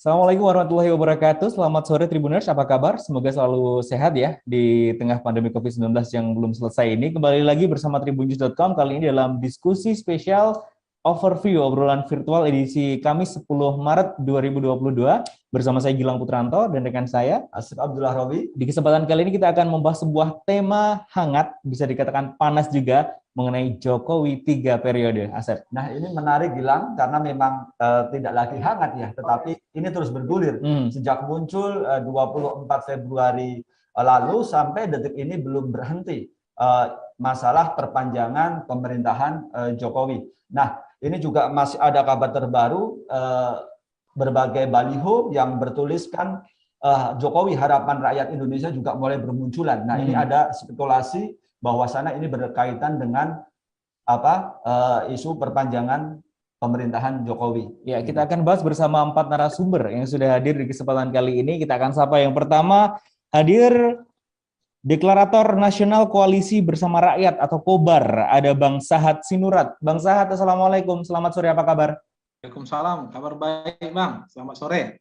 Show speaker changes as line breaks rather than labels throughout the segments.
Assalamualaikum warahmatullahi wabarakatuh. Selamat sore Tribuners, apa kabar? Semoga selalu sehat ya di tengah pandemi COVID-19 yang belum selesai ini. Kembali lagi bersama tribunnews.com, kali ini dalam diskusi spesial overview obrolan virtual edisi Kamis 10 Maret 2022 bersama saya Gilang Putranto dan rekan saya
Asif Abdullah Robi.
Di kesempatan kali ini kita akan membahas sebuah tema hangat, bisa dikatakan panas juga, mengenai Jokowi 3 periode. Asep.
Nah, ini menarik Gilang karena memang tidak lagi hangat ya, tetapi ini terus bergulir. Sejak muncul 24 Februari lalu sampai detik ini belum berhenti masalah perpanjangan pemerintahan Jokowi. Nah, ini juga masih ada kabar terbaru, berbagai baliho yang bertuliskan Jokowi harapan rakyat Indonesia juga mulai bermunculan. Nah, ini ada spekulasi bahwasanya ini berkaitan dengan isu perpanjangan pemerintahan Jokowi.
Ya, kita akan bahas bersama 4 narasumber yang sudah hadir di kesempatan kali ini. Kita akan sapa yang pertama, hadir Deklarator Nasional Koalisi Bersama Rakyat atau Kobar, ada Bang Sahat Sinurat. Bang Sahat, Assalamualaikum, selamat sore, apa kabar?
Waalaikumsalam, kabar baik Bang, selamat sore.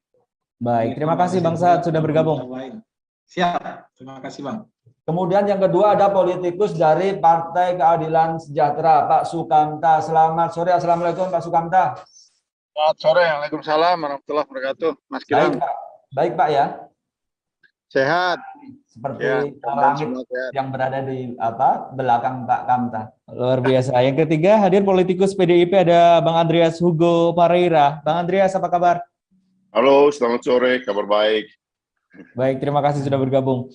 Baik, terima kasih Bang Sahat sudah bergabung.
Siap, terima kasih Bang.
Kemudian yang kedua ada politikus dari Partai Keadilan Sejahtera, Pak Sukamta. Selamat sore, Assalamualaikum Pak Sukamta.
Selamat sore, Waalaikumsalam warahmatullahi wabarakatuh. Mas Gilang.
Baik Pak ya.
Sehat.
Seperti langit yang berada di belakang Pak Kamta.
Luar biasa. Yang ketiga hadir politikus PDIP, ada Bang Andreas Hugo Pareira. Bang Andreas, apa kabar?
Halo, selamat sore, kabar baik.
Baik, terima kasih sudah bergabung.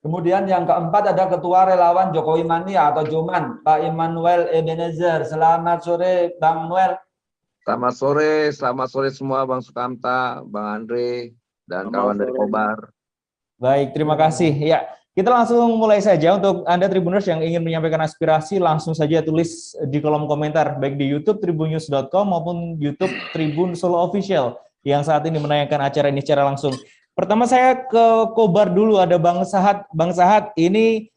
Kemudian yang keempat ada Ketua Relawan Jokowi Mania atau Joman, Pak Immanuel Ebenezer. Selamat sore, Bang Noel.
Selamat sore semua, Bang Sukamta, Bang Andre, dan kawan dari Kobar.
Baik, terima kasih. Ya, kita langsung mulai saja. Untuk Anda Tribuners yang ingin menyampaikan aspirasi, langsung saja tulis di kolom komentar, baik di YouTube tribunnews.com maupun YouTube Tribun Solo Official, yang saat ini menayangkan acara ini secara langsung. Pertama saya ke Kobar dulu, ada Bang Sahat. Bang Sahat, ini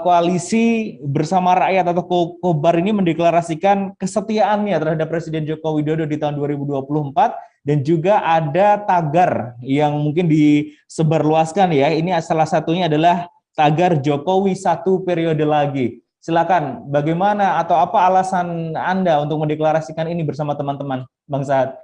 Koalisi Bersama Rakyat atau Kobar ini mendeklarasikan kesetiaannya terhadap Presiden Joko Widodo di tahun 2024 dan juga ada tagar yang mungkin disebarluaskan ya. Ini salah satunya adalah tagar Jokowi 1 periode lagi. Silakan, bagaimana atau apa alasan Anda untuk mendeklarasikan ini bersama teman-teman, Bang Sahat?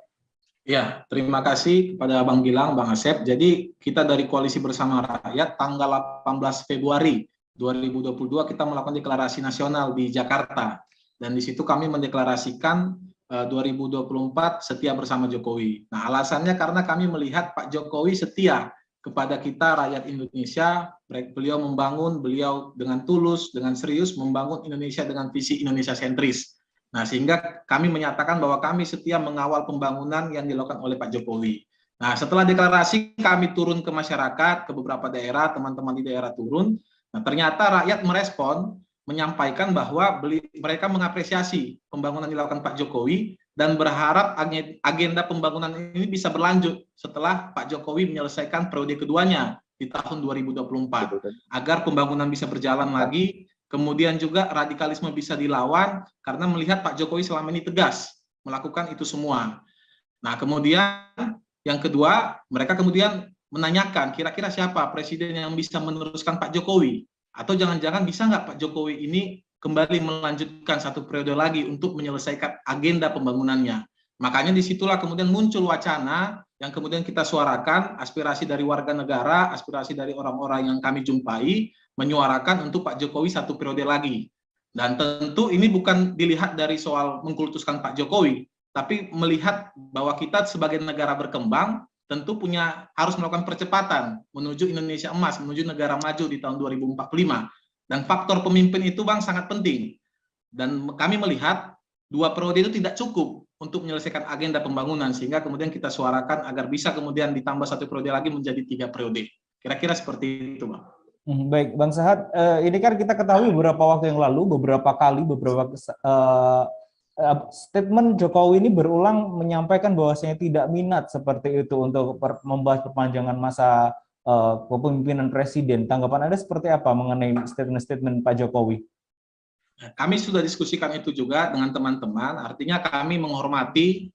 Ya, terima kasih kepada Bang Gilang, Bang Asep. Jadi kita dari Koalisi Bersama Rakyat tanggal 18 Februari 2022 kita melakukan deklarasi nasional di Jakarta. Dan di situ kami mendeklarasikan 2024 setia bersama Jokowi. Nah, alasannya karena kami melihat Pak Jokowi setia kepada kita rakyat Indonesia. Beliau dengan tulus, dengan serius membangun Indonesia dengan visi Indonesia sentris. Nah, sehingga kami menyatakan bahwa kami setia mengawal pembangunan yang dilakukan oleh Pak Jokowi. Nah, setelah deklarasi kami turun ke masyarakat, ke beberapa daerah, teman-teman di daerah turun. Nah, ternyata rakyat merespon, menyampaikan bahwa mereka mengapresiasi pembangunan yang dilakukan Pak Jokowi dan berharap agenda pembangunan ini bisa berlanjut setelah Pak Jokowi menyelesaikan periode keduanya di tahun 2024. Agar pembangunan bisa berjalan lagi, kemudian juga radikalisme bisa dilawan karena melihat Pak Jokowi selama ini tegas melakukan itu semua. Nah, kemudian yang kedua, mereka kemudian menanyakan kira-kira siapa presiden yang bisa meneruskan Pak Jokowi? Atau jangan-jangan bisa nggak Pak Jokowi ini kembali melanjutkan 1 periode lagi untuk menyelesaikan agenda pembangunannya? Makanya disitulah kemudian muncul wacana yang kemudian kita suarakan, aspirasi dari warga negara, aspirasi dari orang-orang yang kami jumpai, menyuarakan untuk Pak Jokowi 1 periode lagi. Dan tentu ini bukan dilihat dari soal mengkultuskan Pak Jokowi, tapi melihat bahwa kita sebagai negara berkembang tentu harus melakukan percepatan menuju Indonesia emas, menuju negara maju di tahun 2045. Dan faktor pemimpin itu Bang sangat penting. Dan kami melihat 2 periode itu tidak cukup untuk menyelesaikan agenda pembangunan, sehingga kemudian kita suarakan agar bisa kemudian ditambah 1 periode lagi menjadi 3 periode. Kira-kira seperti itu Bang.
Baik, Bang Sahat, ini kan kita ketahui beberapa waktu yang lalu, beberapa statement Jokowi ini berulang menyampaikan bahwasanya tidak minat seperti itu untuk membahas perpanjangan masa kepemimpinan presiden. Tanggapan Anda seperti apa mengenai statement-statement Pak Jokowi?
Kami sudah diskusikan itu juga dengan teman-teman, artinya kami menghormati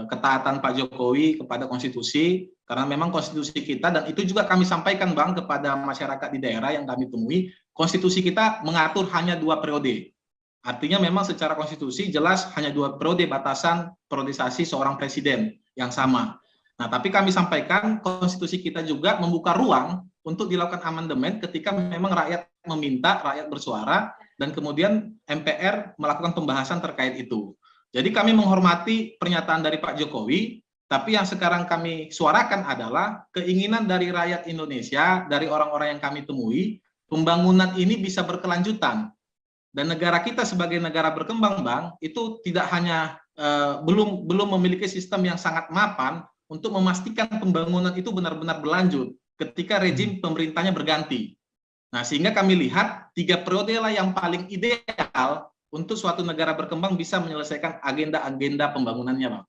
ketaatan Pak Jokowi kepada konstitusi, karena memang konstitusi kita, dan itu juga kami sampaikan Bang kepada masyarakat di daerah yang kami temui, konstitusi kita mengatur hanya 2 periode. Artinya memang secara konstitusi jelas hanya 2 periode batasan periodisasi seorang presiden yang sama. Nah, tapi kami sampaikan konstitusi kita juga membuka ruang untuk dilakukan amandemen ketika memang rakyat meminta, rakyat bersuara, dan kemudian MPR melakukan pembahasan terkait itu. Jadi kami menghormati pernyataan dari Pak Jokowi, tapi yang sekarang kami suarakan adalah keinginan dari rakyat Indonesia, dari orang-orang yang kami temui, pembangunan ini bisa berkelanjutan. Dan negara kita sebagai negara berkembang, Bang, itu tidak hanya belum memiliki sistem yang sangat mapan untuk memastikan pembangunan itu benar-benar berlanjut ketika rejim pemerintahnya berganti. Nah, sehingga kami lihat 3 periode lah yang paling ideal untuk suatu negara berkembang bisa menyelesaikan agenda-agenda pembangunannya, Bang.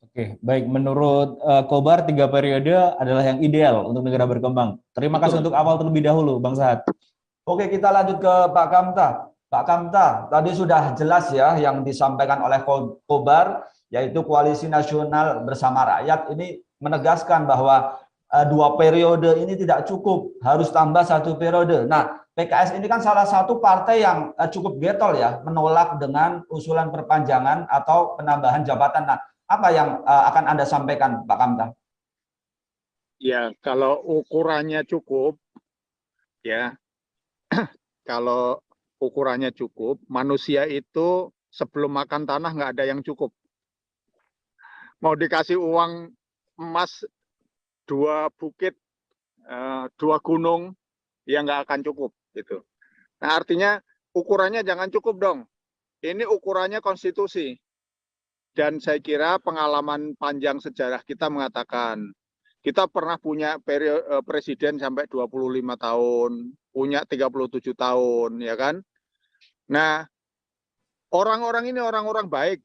Oke, baik. Menurut Kobar, 3 periode adalah yang ideal untuk negara berkembang. Terima kasih untuk awal terlebih dahulu, Bang Sahat.
Oke, kita lanjut ke Pak Kamta. Pak Kamta, tadi sudah jelas ya yang disampaikan oleh Kobar, yaitu Koalisi Nasional Bersama Rakyat ini menegaskan bahwa 2 periode ini tidak cukup, harus tambah 1 periode. Nah, PKS ini kan salah satu partai yang cukup getol ya, menolak dengan usulan perpanjangan atau penambahan jabatan. Nah, apa yang akan Anda sampaikan, Pak Kamta?
Ya, kalau ukurannya cukup, ya, kalau ukurannya cukup, manusia itu sebelum makan tanah nggak ada yang cukup. Mau dikasih uang emas 2 bukit, 2 gunung, ya nggak akan cukup. Gitu. Nah, artinya ukurannya jangan cukup dong. Ini ukurannya konstitusi. Dan saya kira pengalaman panjang sejarah kita mengatakan, kita pernah punya periode presiden sampai 25 tahun, punya 37 tahun, ya kan? Nah, orang-orang ini orang-orang baik,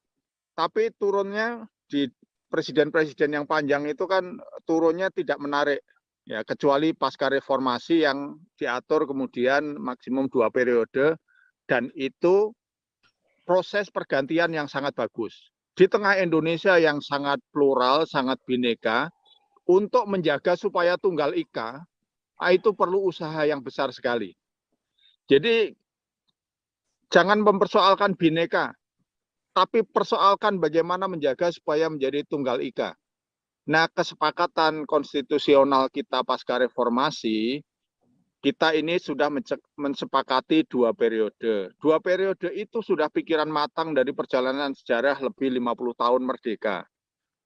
tapi turunnya di presiden-presiden yang panjang itu kan turunnya tidak menarik. Ya, kecuali pasca reformasi yang diatur kemudian maksimum 2 periode, dan itu proses pergantian yang sangat bagus. Di tengah Indonesia yang sangat plural, sangat bineka, untuk menjaga supaya tunggal ika, itu perlu usaha yang besar sekali. Jadi, jangan mempersoalkan bineka, tapi persoalkan bagaimana menjaga supaya menjadi tunggal ika. Nah, kesepakatan konstitusional kita pasca reformasi, kita ini sudah mensepakati 2 periode. 2 periode itu sudah pikiran matang dari perjalanan sejarah lebih 50 tahun merdeka.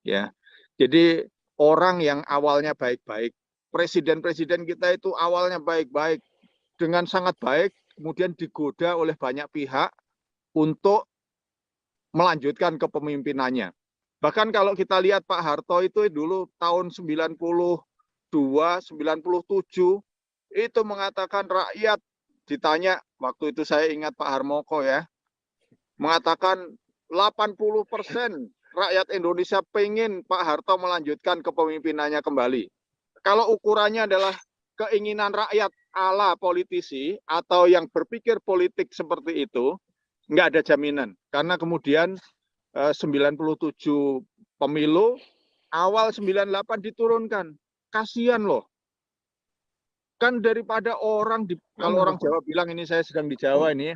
Ya. Jadi orang yang awalnya baik-baik, presiden-presiden kita itu awalnya baik-baik, dengan sangat baik, kemudian digoda oleh banyak pihak untuk melanjutkan kepemimpinannya. Bahkan kalau kita lihat Pak Harto itu dulu tahun 92, 97, itu mengatakan rakyat, ditanya, waktu itu saya ingat Pak Harmoko ya, mengatakan 80% rakyat Indonesia pengen Pak Harto melanjutkan kepemimpinannya kembali. Kalau ukurannya adalah keinginan rakyat ala politisi atau yang berpikir politik seperti itu, nggak ada jaminan. Karena kemudian 97 pemilu, awal 98 diturunkan. Kasihan loh. Kan daripada orang, kalau orang Jawa bilang, ini saya sedang di Jawa ini,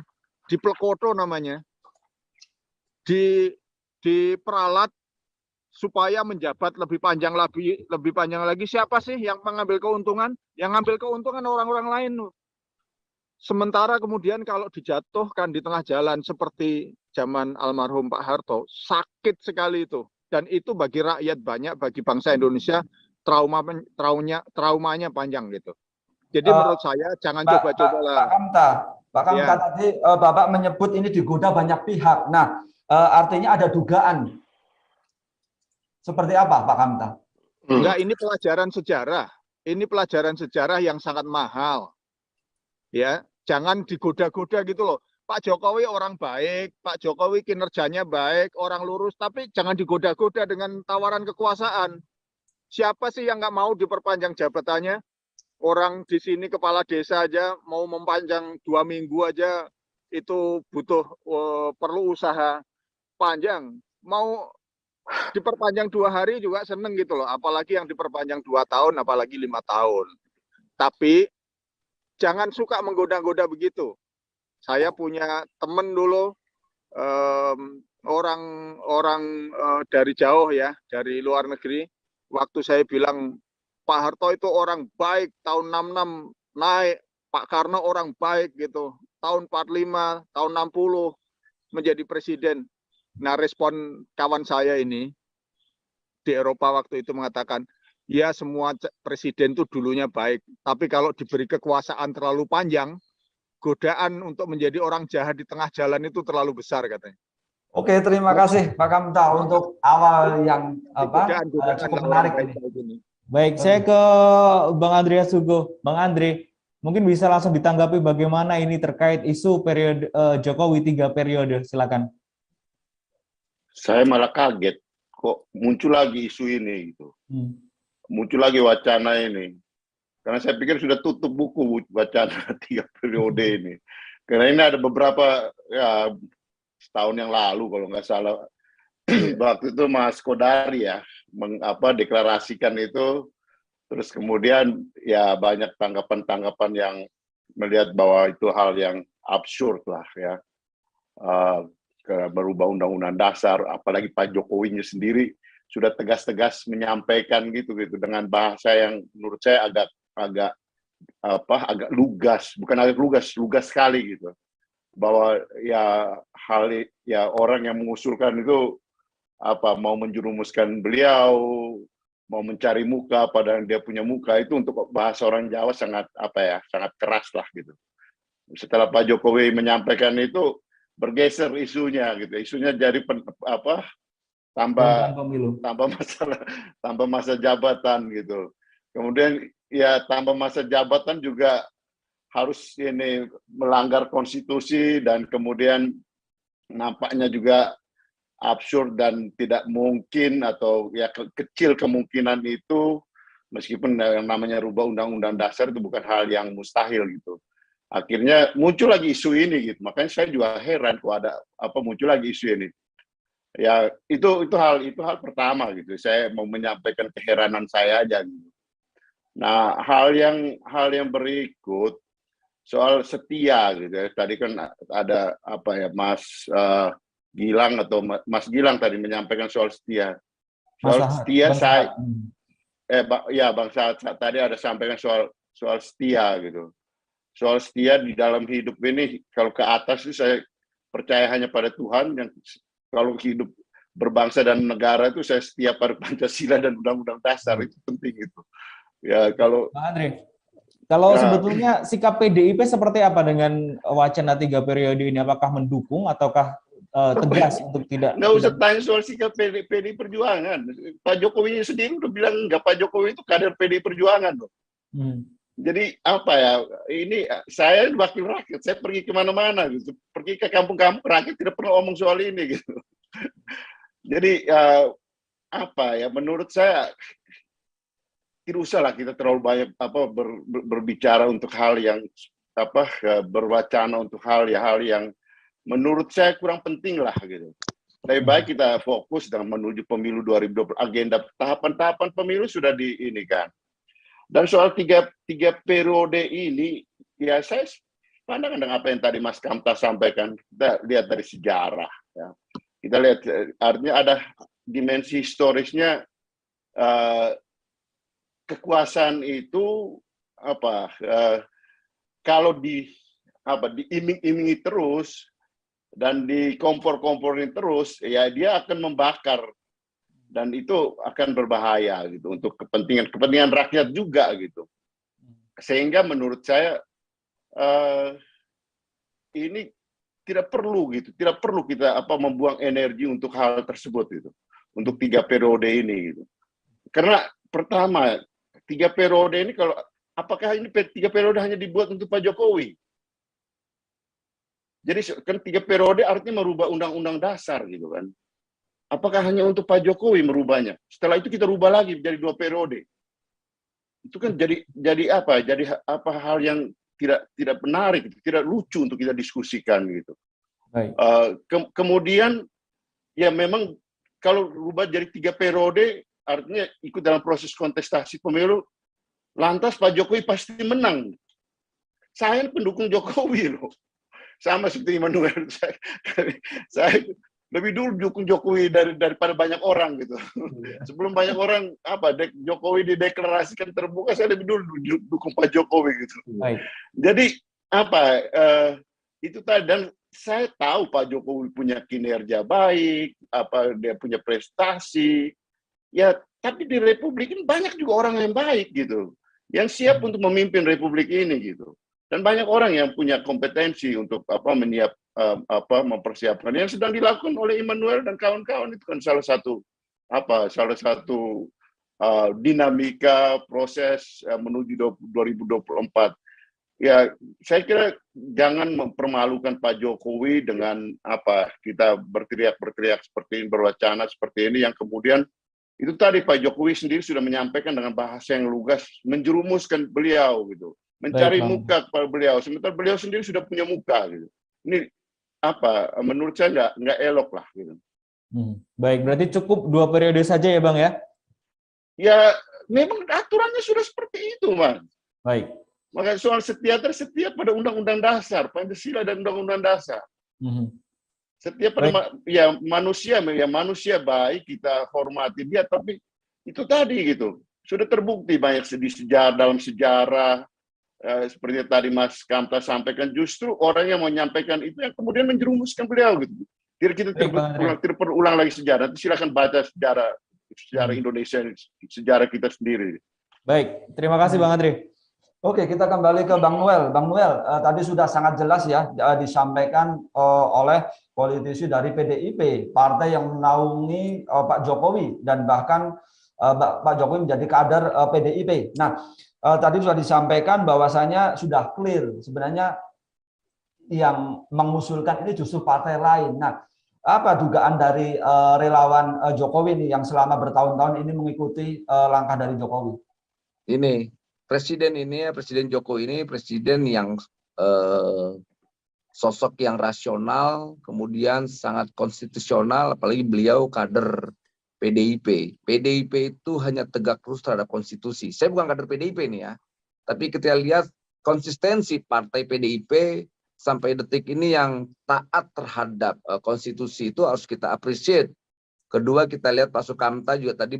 diplekoto namanya, diperalat supaya menjabat lebih panjang lagi. Siapa sih yang mengambil keuntungan? Yang ngambil keuntungan orang-orang lain loh. Sementara kemudian kalau dijatuhkan di tengah jalan seperti zaman almarhum Pak Harto, sakit sekali itu. Dan itu bagi rakyat banyak, bagi bangsa Indonesia, traumanya panjang gitu. Jadi menurut saya jangan coba-coba lah.
Pak Kamta ya. Tadi Bapak menyebut ini digoda banyak pihak. Nah, artinya ada dugaan. Seperti apa Pak Kamta?
Enggak, ini pelajaran sejarah. Ini pelajaran sejarah yang sangat mahal. Ya, jangan digoda-goda gitu loh. Pak Jokowi orang baik, Pak Jokowi kinerjanya baik, orang lurus, tapi jangan digoda-goda dengan tawaran kekuasaan. Siapa sih yang nggak mau diperpanjang jabatannya? Orang di sini kepala desa aja mau mempanjang 2 minggu aja itu butuh perlu usaha panjang. Mau diperpanjang 2 hari juga seneng gitu loh. Apalagi yang diperpanjang 2 tahun, apalagi 5 tahun. Tapi jangan suka menggoda-goda begitu. Saya punya temen dulu, orang dari jauh ya, dari luar negeri. Waktu saya bilang, Pak Harto itu orang baik, tahun 66 naik, Pak Karno orang baik gitu. Tahun 45, tahun 60 menjadi presiden. Nah, respon kawan saya ini di Eropa waktu itu mengatakan, ya semua presiden itu dulunya baik, tapi kalau diberi kekuasaan terlalu panjang, godaan untuk menjadi orang jahat di tengah jalan itu terlalu besar katanya.
Oke, terima kasih Pak Kamta untuk awal yang cukup menarik ini.
Baik, saya ke Bang Andreas Hugo. Bang Andre, mungkin bisa langsung ditanggapi bagaimana ini terkait isu periode Jokowi 3 periode, silakan.
Saya malah kaget kok muncul lagi isu ini gitu. Muncul lagi wacana ini. Karena saya pikir sudah tutup buku wacana 3 periode ini. Karena ini ada beberapa, ya setahun yang lalu kalau nggak salah, waktu itu Mas Kodari ya deklarasikan itu, terus kemudian ya banyak tanggapan-tanggapan yang melihat bahwa itu hal yang absurd lah ya, berubah undang-undang dasar, apalagi Pak Jokowinya sendiri sudah tegas-tegas menyampaikan gitu dengan bahasa yang menurut saya agak lugas, bukan agak lugas sekali gitu, bahwa ya orang yang mengusulkan itu mau menjerumuskan beliau, mau mencari muka padahal dia punya muka, itu untuk bahasa orang Jawa sangat sangat keras lah gitu. Setelah Pak Jokowi menyampaikan itu bergeser isunya gitu, isunya jadi tambah masa jabatan gitu. Kemudian ya tambah masa jabatan juga harus ini melanggar konstitusi, dan kemudian nampaknya juga absurd dan tidak mungkin, atau ya kecil kemungkinan itu, meskipun yang namanya rubah undang-undang dasar itu bukan hal yang mustahil gitu. Akhirnya muncul lagi isu ini gitu. Makanya saya juga heran kok ada muncul lagi isu ini. Ya itu hal pertama gitu. Saya mau menyampaikan keheranan saya aja gitu. Nah, hal yang berikut soal setia gitu ya. Tadi kan ada Mas Gilang atau Mas Gilang tadi menyampaikan soal setia. Soal setia Bang Saad tadi ada sampaikan soal setia gitu. Soal setia di dalam hidup ini, kalau ke atas itu saya percaya hanya pada Tuhan, yang kalau hidup berbangsa dan negara itu saya setia pada Pancasila dan Undang-Undang Dasar, itu penting itu. Ya kalau
Bang Andre, kalau sebetulnya sikap PDIP seperti apa dengan wacana 3 periode ini? Apakah mendukung ataukah tegas untuk tidak?
Nggak usah tanya soal sikap PDI Perjuangan. Pak Jokowi sendiri udah bilang nggak, Pak Jokowi itu kader PDI Perjuangan loh. Jadi ini saya wakil rakyat, saya pergi kemana-mana gitu, pergi ke kampung-kampung, rakyat tidak pernah ngomong soal ini gitu. Jadi menurut saya tidak usahlah kita terlalu banyak berbicara untuk hal yang berwacana untuk hal yang menurut saya kurang penting lah gitu. Lebih baik kita fokus dengan menuju pemilu 2020. Agenda tahapan-tahapan pemilu sudah diinikan. Dan soal tiga periode ini, ya saya pandangan dengan apa yang tadi Mas Kamta sampaikan. Kita lihat dari sejarah. Ya. Kita lihat, artinya ada dimensi historisnya. Kekuasaan itu kalau diiming-imingi terus dan dikompor-komporin terus, ya dia akan membakar, dan itu akan berbahaya gitu untuk kepentingan rakyat juga gitu. Sehingga menurut saya ini tidak perlu kita membuang energi untuk hal tersebut gitu, untuk 3 periode ini gitu. Karena pertama, 3 periode ini, kalau apakah ini 3 periode hanya dibuat untuk Pak Jokowi? Jadi kan 3 periode artinya merubah undang-undang dasar gitu kan. Apakah hanya untuk Pak Jokowi merubahnya? Setelah itu kita rubah lagi menjadi 2 periode. Itu kan jadi hal yang tidak menarik, tidak lucu untuk kita diskusikan gitu. Kemudian ya memang kalau rubah jadi 3 periode, artinya ikut dalam proses kontestasi pemilu, lantas Pak Jokowi pasti menang. Saya pendukung Jokowi loh. Sama seperti Immanuel. Saya lebih dulu dukung Jokowi daripada banyak orang gitu. Sebelum banyak orang Jokowi dideklarasikan terbuka, saya lebih dulu dukung Pak Jokowi gitu. Jadi itu tadi, dan saya tahu Pak Jokowi punya kinerja baik, dia punya prestasi. Ya, tapi di Republik ini banyak juga orang yang baik gitu, yang siap untuk memimpin Republik ini gitu. Dan banyak orang yang punya kompetensi untuk mempersiapkan yang sedang dilakukan oleh Immanuel dan kawan-kawan. Itu kan salah satu dinamika proses menuju 2024. Ya, saya kira jangan mempermalukan Pak Jokowi dengan kita berteriak seperti ini, berwacana seperti ini, yang kemudian itu tadi Pak Jokowi sendiri sudah menyampaikan dengan bahasa yang lugas, menjerumuskan beliau gitu, mencari muka kepada beliau, sementara beliau sendiri sudah punya muka gitu. Ini menurut saya nggak elok lah gitu.
Baik, berarti cukup 2 periode saja ya Bang ya?
Ya, memang aturannya sudah seperti itu, Mas.
Baik.
Maka soal setia tersetia pada Undang-Undang Dasar, Pancasila dan Undang-Undang Dasar. Setia pada manusia baik, kita hormati dia, tapi itu tadi gitu. Sudah terbukti banyak dalam sejarah, seperti tadi Mas Kamta sampaikan, justru orang yang menyampaikan itu yang kemudian menjerumuskan beliau gitu. Kita terulang lagi sejarah. Nanti silakan baca sejarah Indonesia, sejarah kita sendiri.
Baik, terima kasih Bang Andre.
Oke, kita kembali ke Bang Noel. Bang Noel, tadi sudah sangat jelas ya disampaikan oleh politisi dari PDIP, partai yang menaungi Pak Jokowi, dan bahkan Pak Jokowi menjadi kader PDIP. Nah, tadi sudah disampaikan bahwasanya sudah clear sebenarnya yang mengusulkan ini justru partai lain. Nah, apa dugaan dari relawan Jokowi nih yang selama bertahun-tahun ini mengikuti langkah dari Jokowi?
Ini Presiden Jokowi ini presiden yang sosok yang rasional, kemudian sangat konstitusional, apalagi beliau kader PDIP. PDIP itu hanya tegak lurus terhadap konstitusi. Saya bukan kader PDIP nih ya, tapi kita lihat konsistensi partai PDIP sampai detik ini yang taat terhadap konstitusi itu harus kita appreciate. Kedua, kita lihat Pak Sukamta juga tadi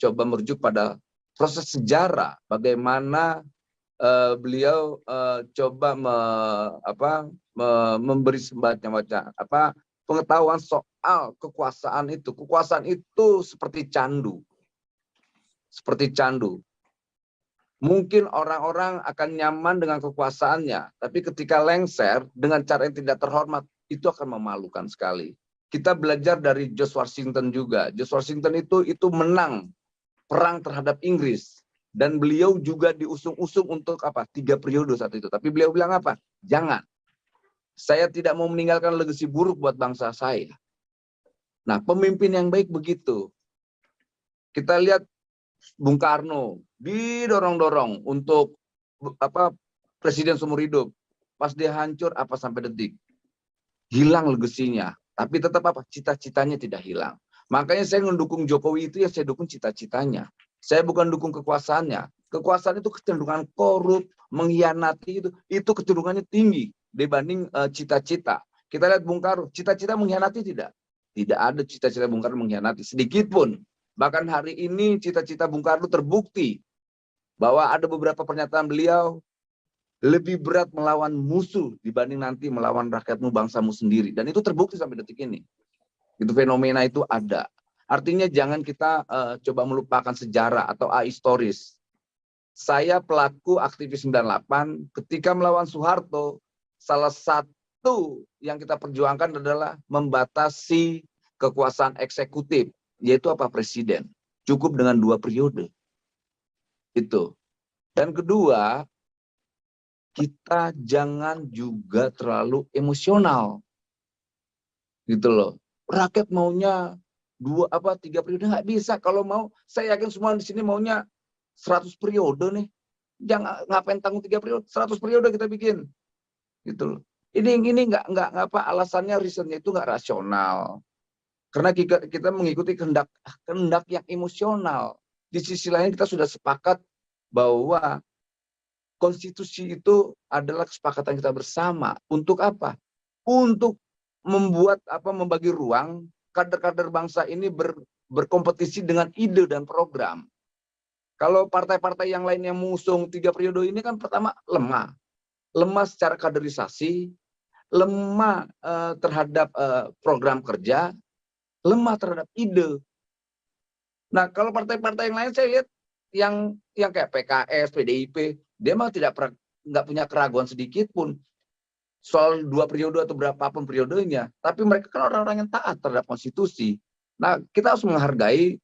coba merujuk pada proses sejarah, bagaimana beliau coba memberi semacam pengetahuan soal kekuasaan itu. Kekuasaan itu seperti candu. Mungkin orang-orang akan nyaman dengan kekuasaannya, tapi ketika lengser dengan cara yang tidak terhormat, itu akan memalukan sekali. Kita belajar dari George Washington juga. George Washington itu menang perang terhadap Inggris, dan beliau juga diusung-usung untuk 3 periode saat itu. Tapi beliau bilang apa? Jangan. Saya tidak mau meninggalkan legasi buruk buat bangsa saya. Nah, pemimpin yang baik begitu. Kita lihat Bung Karno didorong-dorong untuk presiden seumur hidup. Pas dia hancur sampai detik. Hilang legasinya, tapi tetap cita-citanya tidak hilang. Makanya saya mendukung Jokowi itu ya saya dukung cita-citanya. Saya bukan dukung kekuasaannya. Kekuasaan itu kecenderungan korup, mengkhianati itu kecenderungannya tinggi dibanding cita-cita. Kita lihat Bung Karno, cita-cita mengkhianati tidak? Tidak ada cita-cita Bung Karno mengkhianati sedikit pun. Bahkan hari ini cita-cita Bung Karno terbukti bahwa ada beberapa pernyataan beliau lebih berat melawan musuh dibanding nanti melawan rakyatmu, bangsamu sendiri. Dan itu terbukti sampai detik ini. Itu fenomena itu ada. Artinya jangan kita coba melupakan sejarah atau ahistoris. Saya pelaku aktivis 98 ketika melawan Soeharto, salah satu yang kita perjuangkan adalah membatasi kekuasaan eksekutif, yaitu presiden. Cukup dengan 2 periode. Itu. Dan kedua, kita jangan juga terlalu emosional. Gitu loh. Rakyat maunya 3 periode, nggak bisa. Kalau mau, saya yakin semua di sini maunya 100 periode nih. Jangan ngapain tanggung 3 periode, 100 periode kita bikin. Gitu loh. Ini nggak alasannya reasonnya itu nggak rasional. Karena kita mengikuti kehendak yang emosional. Di sisi lain kita sudah sepakat bahwa konstitusi itu adalah kesepakatan kita bersama. Untuk apa? Untuk membagi ruang kader-kader bangsa ini berkompetisi dengan ide dan program. Kalau partai-partai yang lain yang mengusung 3 periode ini kan pertama lemah secara kaderisasi, lemah terhadap program kerja, lemah terhadap ide. Nah, kalau partai-partai yang lain saya lihat yang kayak PKS, PDIP, dia memang nggak punya keraguan sedikit pun soal 2 periode atau berapapun periodenya, tapi mereka kan orang-orang yang taat terhadap konstitusi. Nah, kita harus menghargai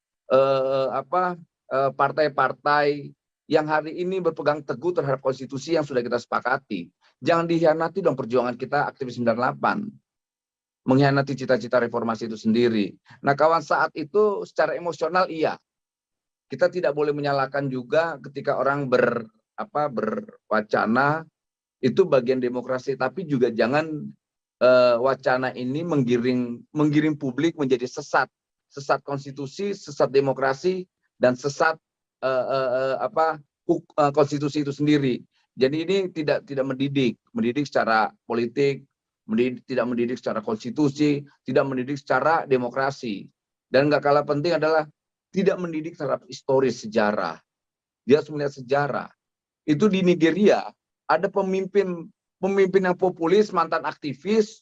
partai-partai yang hari ini berpegang teguh terhadap konstitusi yang sudah kita sepakati. Jangan dikhianati dong perjuangan kita aktivis 98. Mengkhianati cita-cita reformasi itu sendiri. Nah, kawan, saat itu secara emosional iya. Kita tidak boleh menyalahkan juga ketika orang berwacana, itu bagian demokrasi, tapi juga jangan wacana ini menggiring publik menjadi sesat konstitusi, sesat demokrasi, dan sesat konstitusi itu sendiri. Jadi ini tidak mendidik secara politik, tidak mendidik secara konstitusi, tidak mendidik secara demokrasi. Dan nggak kalah penting adalah tidak mendidik terhadap historis sejarah. Dia harus melihat sejarah. Itu di Nigeria ada pemimpin yang populis, mantan aktivis,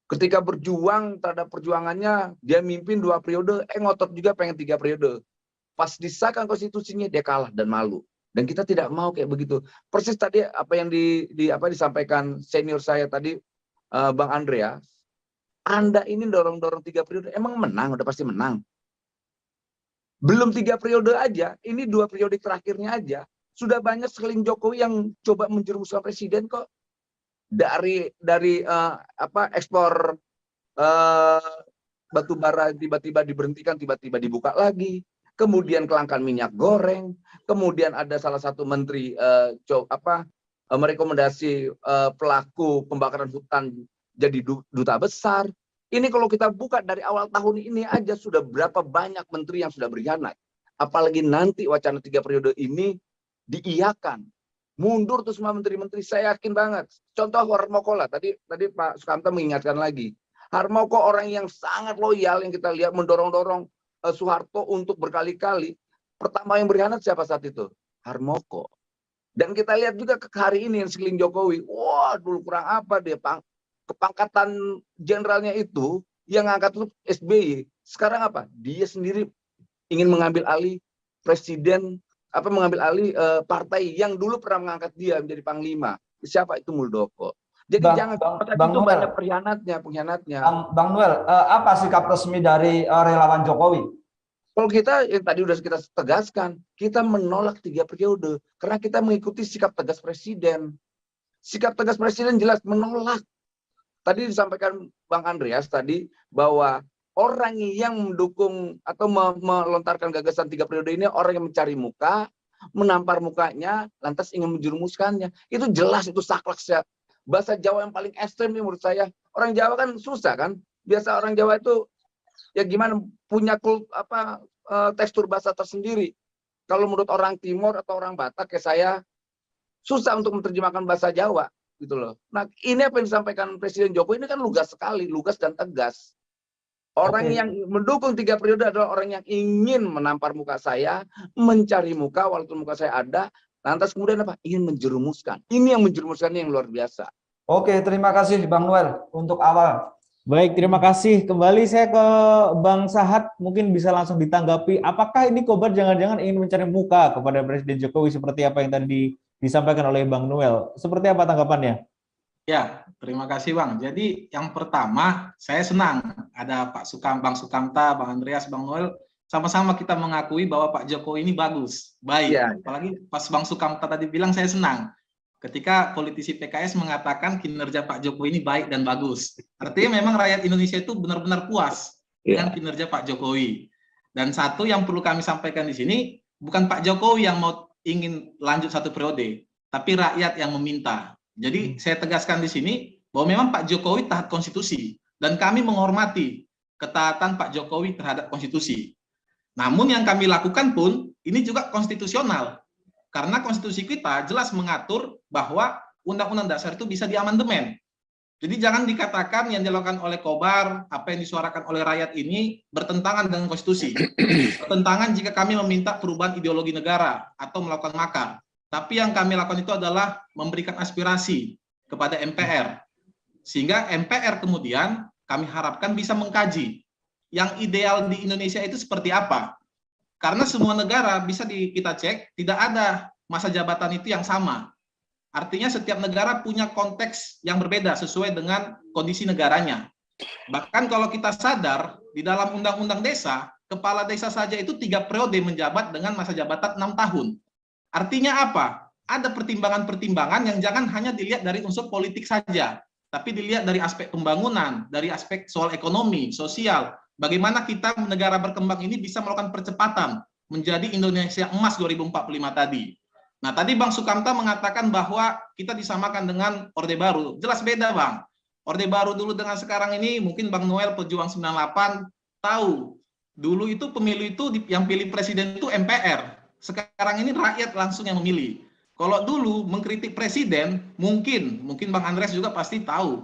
ketika berjuang terhadap perjuangannya, dia mimpin 2 periode, ngotot juga pengen 3 periode. Pas disahkan konstitusinya dia kalah dan malu. Dan kita tidak mau kayak begitu. Persis tadi apa yang disampaikan senior saya tadi, Bang Andreas, Anda ini dorong-dorong 3 periode, emang menang, udah pasti menang. Belum 3 periode aja, ini 2 periode terakhirnya aja, sudah banyak sekeliling Jokowi yang coba menjerumuskan presiden kok. Dari ekspor batu bara tiba-tiba diberhentikan, tiba-tiba dibuka lagi. Kemudian kelangkaan minyak goreng, kemudian ada salah satu menteri merekomendasi pelaku pembakaran hutan jadi duta besar. Ini kalau kita buka dari awal tahun ini aja sudah berapa banyak menteri yang sudah berkhianat. Apalagi nanti wacana 3 periode ini diiyakan. Mundur tuh semua menteri-menteri, saya yakin banget. Contoh Harmoko lah, tadi Pak Sukamta mengingatkan lagi. Harmoko orang yang sangat loyal yang kita lihat mendorong-dorong Soeharto untuk berkali-kali. Pertama yang berkhianat siapa saat itu? Harmoko. Dan kita lihat juga ke hari ini yang sekeliling Jokowi. Wah, dulu kurang apa dia, kepangkatan jenderalnya itu yang ngangkat itu SBY. Sekarang apa? Dia sendiri ingin mengambil alih presiden, mengambil alih partai yang dulu pernah mengangkat dia menjadi panglima. Siapa itu? Muldoko. Jadi jangan itu banyak pengkhianatnya.
Bang Noel, apa sikap resmi dari relawan Jokowi?
Kalau kita yang tadi sudah kita tegaskan, kita menolak 3 periode karena kita mengikuti sikap tegas presiden. Sikap tegas presiden jelas menolak. Tadi disampaikan Bang Andreas tadi bahwa orang yang mendukung atau melontarkan gagasan 3 periode ini orang yang mencari muka, menampar mukanya, lantas ingin menjerumuskannya. Itu jelas, itu saklek ya. Bahasa Jawa yang paling ekstrem nih menurut saya. Orang Jawa kan susah kan. Biasa orang Jawa itu ya gimana punya tekstur bahasa tersendiri. Kalau menurut orang Timur atau orang Batak kayak saya susah untuk menerjemahkan bahasa Jawa gitu loh. Nah, ini apa yang disampaikan Presiden Jokowi ini kan lugas sekali, lugas dan tegas. Orang yang mendukung 3 periode adalah orang yang ingin menampar muka saya, mencari muka walaupun muka saya ada, lantas kemudian apa? Ingin menjerumuskan. Ini yang menjerumuskan yang luar biasa.
Oke, terima kasih Bang Noel untuk awal.
Baik, terima kasih. Kembali saya ke Bang Sahat, mungkin bisa langsung ditanggapi. Apakah ini Kobar jangan-jangan ingin mencari muka kepada Presiden Jokowi seperti apa yang tadi disampaikan oleh Bang Noel? Seperti apa tanggapannya?
Ya, terima kasih Bang. Jadi yang pertama, saya senang ada Bang Sukamta, Bang Andreas, Bang Noel, sama-sama kita mengakui bahwa Pak Jokowi ini bagus, baik. Ya. Apalagi pas Bang Sukamta tadi bilang saya senang. Ketika politisi PKS mengatakan kinerja Pak Jokowi ini baik dan bagus. Artinya memang rakyat Indonesia itu benar-benar puas dengan kinerja Pak Jokowi. Dan satu yang perlu kami sampaikan di sini, bukan Pak Jokowi yang ingin lanjut 1 periode, tapi rakyat yang meminta. Jadi saya tegaskan di sini bahwa memang Pak Jokowi taat konstitusi dan kami menghormati ketaatan Pak Jokowi terhadap konstitusi. Namun yang kami lakukan pun ini juga konstitusional. Karena konstitusi kita jelas mengatur bahwa Undang-Undang Dasar itu bisa diamandemen. Jadi jangan dikatakan yang dilakukan oleh Kobar, apa yang disuarakan oleh rakyat ini bertentangan dengan konstitusi. Bertentangan jika kami meminta perubahan ideologi negara atau melakukan makar. Tapi yang kami lakukan itu adalah memberikan aspirasi kepada MPR. Sehingga MPR kemudian kami harapkan bisa mengkaji yang ideal di Indonesia itu seperti apa. Karena semua negara bisa kita cek, tidak ada masa jabatan itu yang sama. Artinya setiap negara punya konteks yang berbeda sesuai dengan kondisi negaranya. Bahkan kalau kita sadar, di dalam Undang-Undang Desa, kepala desa saja itu 3 periode menjabat dengan masa jabatan 6 tahun. Artinya apa? Ada pertimbangan-pertimbangan yang jangan hanya dilihat dari unsur politik saja, tapi dilihat dari aspek pembangunan, dari aspek soal ekonomi, sosial. Bagaimana kita negara berkembang ini bisa melakukan percepatan menjadi Indonesia Emas 2045 tadi. Nah, tadi Bang Sukamta mengatakan bahwa kita disamakan dengan Orde Baru. Jelas beda, Bang. Orde Baru dulu dengan sekarang ini, mungkin Bang Noel pejuang 98 tahu. Dulu itu pemilu itu yang pilih presiden itu MPR. Sekarang ini rakyat langsung yang memilih. Kalau dulu mengkritik presiden, mungkin Bang Andreas juga pasti tahu.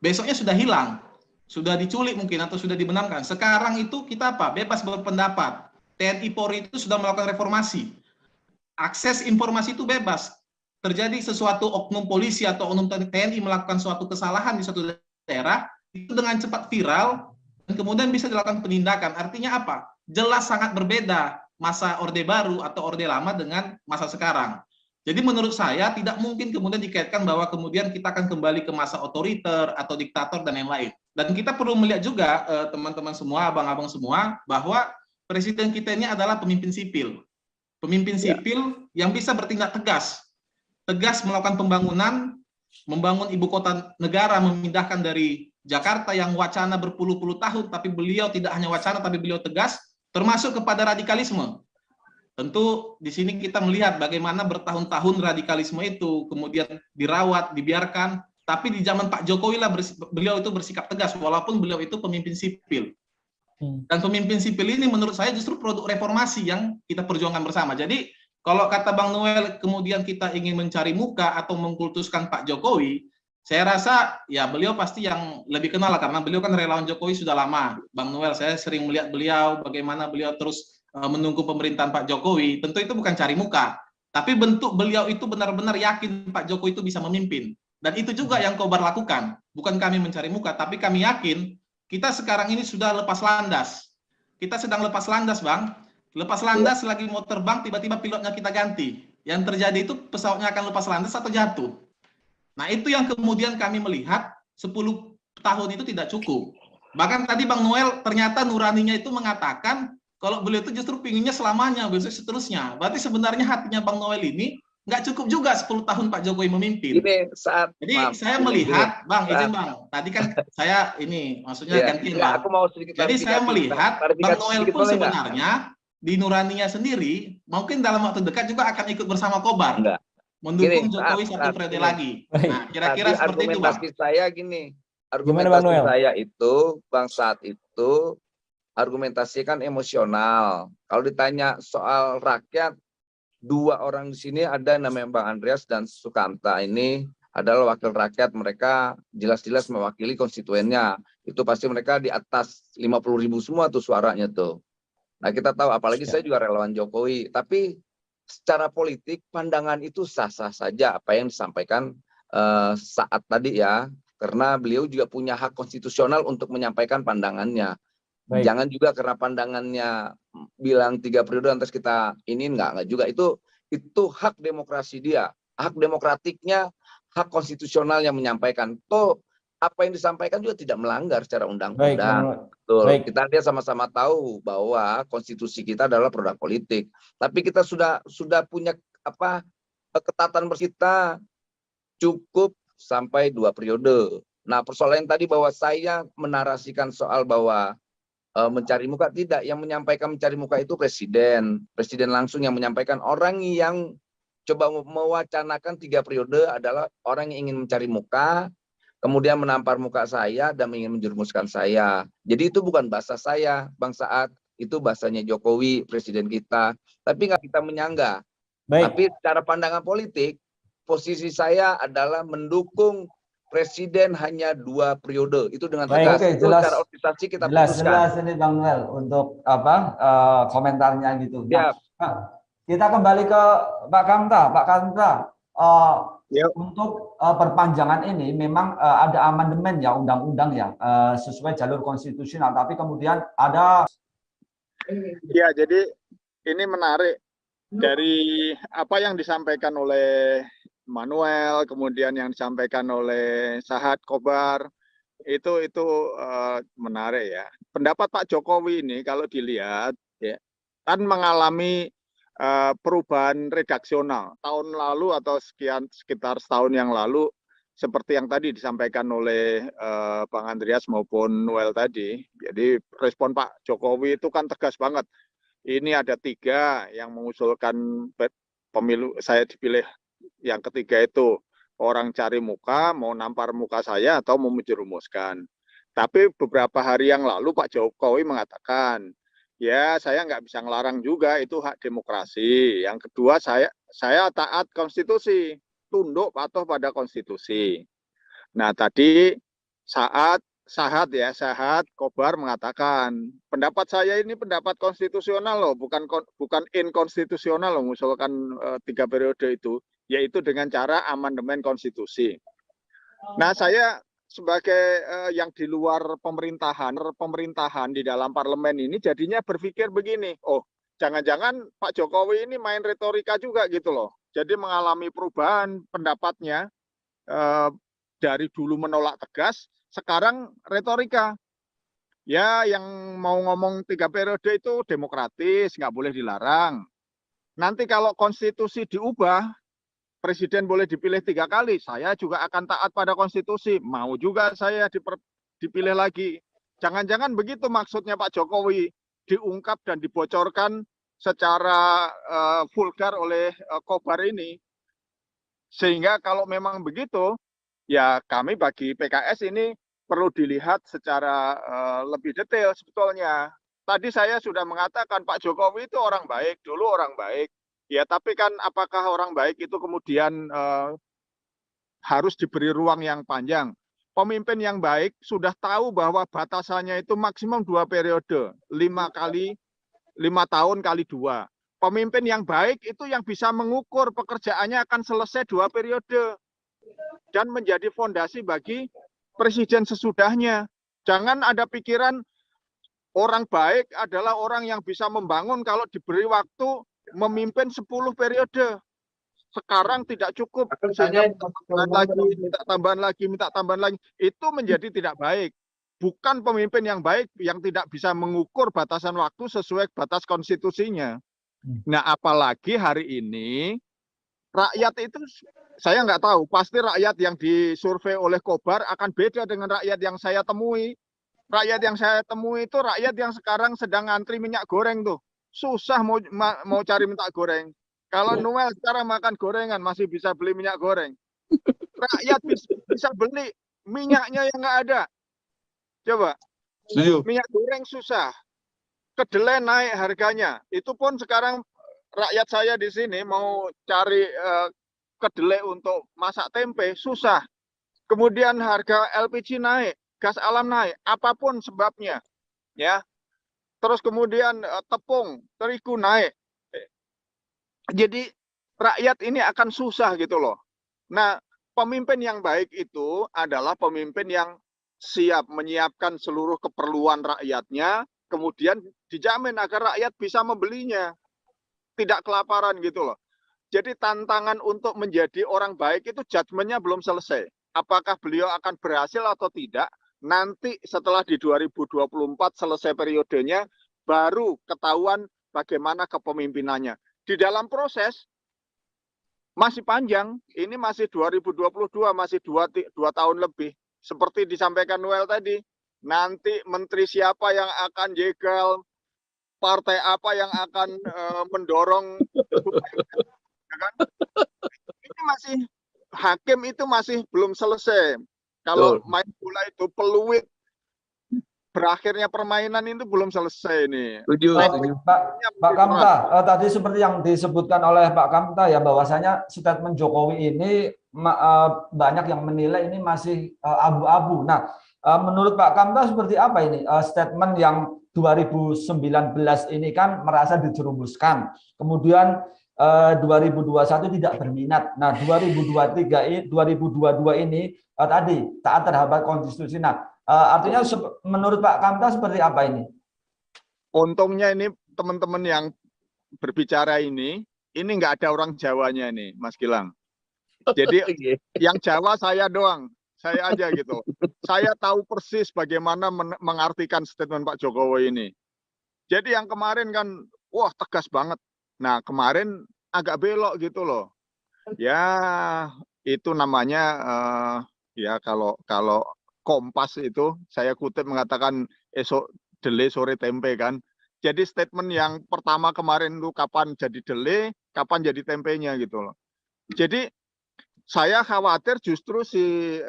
Besoknya sudah hilang. Sudah diculik mungkin atau sudah dibenamkan. Sekarang itu kita apa? Bebas berpendapat. TNI Polri itu sudah melakukan reformasi. Akses informasi itu bebas. Terjadi sesuatu oknum polisi atau oknum TNI melakukan suatu kesalahan di suatu daerah, itu dengan cepat viral dan kemudian bisa dilakukan penindakan. Artinya apa? Jelas sangat berbeda masa Orde Baru atau Orde Lama dengan masa sekarang. Jadi menurut saya tidak mungkin kemudian dikaitkan bahwa kemudian kita akan kembali ke masa otoriter atau diktator dan lain-lain. Dan kita perlu melihat juga teman-teman semua, abang-abang semua, bahwa presiden kita ini adalah pemimpin sipil. Pemimpin sipil yang bisa bertindak tegas. Tegas melakukan pembangunan, membangun ibu kota negara, memindahkan dari Jakarta yang wacana berpuluh-puluh tahun, tapi beliau tidak hanya wacana, tapi beliau tegas, termasuk kepada radikalisme. Tentu di sini kita melihat bagaimana bertahun-tahun radikalisme itu kemudian dirawat, dibiarkan, tapi di zaman Pak Jokowi lah beliau itu bersikap tegas, walaupun beliau itu pemimpin sipil. Dan pemimpin sipil ini menurut saya justru produk reformasi yang kita perjuangkan bersama. Jadi kalau kata Bang Noel kemudian kita ingin mencari muka atau mengkultuskan Pak Jokowi, saya rasa ya beliau pasti yang lebih kenal karena beliau kan relawan Jokowi sudah lama. Bang Noel, saya sering melihat beliau bagaimana beliau terus menunggu pemerintahan Pak Jokowi. Tentu itu bukan cari muka, tapi bentuk beliau itu benar-benar yakin Pak Jokowi itu bisa memimpin. Dan itu juga yang Kobar lakukan. Bukan kami mencari muka, tapi kami yakin kita sekarang ini sudah lepas landas. Kita sedang lepas landas, Bang. Lepas landas lagi mau terbang, tiba-tiba pilotnya kita ganti. Yang terjadi itu pesawatnya akan lepas landas atau jatuh. Nah, itu yang kemudian kami melihat 10 tahun itu tidak cukup. Bahkan tadi Bang Noel ternyata nuraninya itu mengatakan kalau beliau itu justru pinginnya selamanya, besok seterusnya. Berarti sebenarnya hatinya Bang Noel ini nggak cukup juga 10 tahun Pak Jokowi memimpin. Jadi saya melihat, Bang, izin Bang, tadi kan saya ini, maksudnya gantiin Bang. Jadi saya melihat Bang Noel pun sebenarnya di nuraninya sendiri, mungkin dalam waktu dekat juga akan ikut bersama Kobar. Mendukung Jokowi satu periode lagi. Nah, kira-kira seperti itu, Bang.
Argumentasi saya gini, argumentasi saya itu, Bang, saat itu, argumentasi kan emosional. Kalau ditanya soal rakyat, 2 orang di sini ada namanya Bang Andreas dan Sukamta ini adalah wakil rakyat, mereka jelas-jelas mewakili konstituennya. Itu pasti mereka di atas 50.000 semua tuh suaranya tuh. Nah, kita tahu apalagi saya juga relawan Jokowi, tapi secara politik pandangan itu sah-sah saja apa yang disampaikan saat tadi ya, karena beliau juga punya hak konstitusional untuk menyampaikan pandangannya. Baik. Jangan juga karena pandangannya bilang 3 periode lantas kita ini enggak juga, itu hak demokrasi dia, hak demokratiknya, hak konstitusional yang menyampaikan. Toh apa yang disampaikan juga tidak melanggar secara undang-undang. Betul. Kita lihat sama-sama tahu bahwa konstitusi kita adalah produk politik. Tapi kita sudah punya ketatan kita cukup sampai 2 periode. Nah, persoalan tadi bahwa saya menarasikan soal bahwa mencari muka, tidak. Yang menyampaikan mencari muka itu presiden langsung yang menyampaikan. Orang yang coba mewacanakan 3 periode adalah orang yang ingin mencari muka, kemudian menampar muka saya dan ingin menjerumuskan saya. Jadi itu bukan bahasa saya, Bang Saad, itu bahasanya Jokowi, presiden kita. Tapi nggak kita menyangga.
Baik.
Tapi secara pandangan politik, posisi saya adalah mendukung presiden hanya 2 periode. Itu dengan tegas.
Oke,
Itu
jelas.
secara organisasi kita
Jelas
putuskan.
ini Bang Noel untuk komentarnya gitu.
Ya.
Nah, kita kembali ke Pak Kamta. Pak Kamta, untuk perpanjangan ini memang ada amandemen ya undang-undang ya sesuai jalur konstitusional. Tapi kemudian ada.
Ya, jadi ini menarik dari apa yang disampaikan oleh Manuel, kemudian yang disampaikan oleh Sahat Kobar, itu menarik ya. Pendapat Pak Jokowi ini kalau dilihat ya, kan mengalami perubahan redaksional tahun lalu atau sekitar setahun yang lalu, seperti yang tadi disampaikan oleh Bang Andreas maupun Noel tadi. Jadi respon Pak Jokowi itu kan tegas banget. Ini ada 3 yang mengusulkan pemilu saya dipilih, yang ketiga itu orang cari muka, mau nampar muka saya atau mau menjerumuskan. Tapi beberapa hari yang lalu Pak Jokowi mengatakan, ya saya nggak bisa ngelarang juga, itu hak demokrasi. Yang kedua, saya taat konstitusi, tunduk patuh pada konstitusi. Nah tadi Sahat Kobar mengatakan, pendapat saya ini pendapat konstitusional loh, bukan inkonstitusional loh, mengusulkan 3 periode itu, yaitu dengan cara amandemen konstitusi. Nah saya sebagai yang di luar pemerintahan di dalam parlemen ini jadinya berpikir begini, oh jangan-jangan Pak Jokowi ini main retorika juga gitu loh. Jadi mengalami perubahan pendapatnya, dari dulu menolak tegas, sekarang retorika. Ya yang mau ngomong 3 periode itu demokratis, nggak boleh dilarang. Nanti kalau konstitusi diubah, presiden boleh dipilih 3 kali, saya juga akan taat pada konstitusi. Mau juga saya dipilih lagi. Jangan-jangan begitu maksudnya Pak Jokowi, diungkap dan dibocorkan secara vulgar oleh Kobar ini. Sehingga kalau memang begitu, ya kami bagi PKS ini perlu dilihat secara lebih detail sebetulnya. Tadi saya sudah mengatakan Pak Jokowi itu orang baik, dulu orang baik. Ya tapi kan apakah orang baik itu kemudian harus diberi ruang yang panjang? Pemimpin yang baik sudah tahu bahwa batasannya itu maksimum 2 periode, 5 tahun kali 2. Pemimpin yang baik itu yang bisa mengukur pekerjaannya akan selesai 2 periode. Dan menjadi fondasi bagi presiden sesudahnya. Jangan ada pikiran orang baik adalah orang yang bisa membangun kalau diberi waktu memimpin 10 periode. Sekarang tidak cukup, sehingga minta tambahan lagi. Itu menjadi tidak baik. Bukan pemimpin yang baik yang tidak bisa mengukur batasan waktu sesuai batas konstitusinya. Nah, apalagi hari ini rakyat itu saya nggak tahu, pasti rakyat yang disurvei oleh Kobar akan beda dengan rakyat yang saya temui. Rakyat yang saya temui itu rakyat yang sekarang sedang ngantri minyak goreng tuh. Susah mau cari minyak goreng. Kalau Noel sekarang makan gorengan masih bisa beli minyak goreng. Rakyat bisa beli minyaknya yang nggak ada. Coba. Minyak goreng susah. Kedelai naik harganya. Itu pun sekarang rakyat saya di sini mau cari kedelai untuk masak tempe susah. Kemudian harga LPG naik, gas alam naik, apapun sebabnya, ya. Terus kemudian tepung, terigu naik. Jadi rakyat ini akan susah gitu loh. Nah, pemimpin yang baik itu adalah pemimpin yang siap menyiapkan seluruh keperluan rakyatnya, kemudian dijamin agar rakyat bisa membelinya. Tidak kelaparan gitu loh. Jadi tantangan untuk menjadi orang baik itu judgement-nya belum selesai. Apakah beliau akan berhasil atau tidak, nanti setelah di 2024 selesai periodenya, baru ketahuan bagaimana kepemimpinannya. Di dalam proses, masih panjang, ini masih 2022, masih 2 tahun lebih. Seperti disampaikan Noel tadi, nanti menteri siapa yang akan jegal, partai apa yang akan mendorong, ya kan? Ini masih hakim itu masih belum selesai. Kalau main bola itu peluit, berakhirnya permainan itu belum selesai nih.
Pak Kamta, tadi seperti yang disebutkan oleh Pak Kamta ya, bahwasanya statement Jokowi ini banyak yang menilai ini masih abu-abu. Nah, menurut Pak Kamta seperti apa ini statement yang 2019 ini kan merasa dijerumuskan, kemudian 2021 tidak berminat. Nah, 2022 ini tadi taat terhadap konstitusi. Nah, artinya menurut Pak Kamta seperti apa ini?
Untungnya ini teman-teman yang berbicara ini nggak ada orang Jawanya nih, Mas Gilang. Jadi yang Jawa saya doang, saya aja gitu. Saya tahu persis bagaimana mengartikan statement Pak Jokowi ini. Jadi yang kemarin kan, wah tegas banget. Nah kemarin agak belok gitu loh. Ya itu namanya ya kalau Kompas itu saya kutip mengatakan esok dele sore tempe kan. Jadi statement yang pertama kemarin itu kapan jadi dele, kapan jadi tempenya gitu loh. Jadi saya khawatir justru si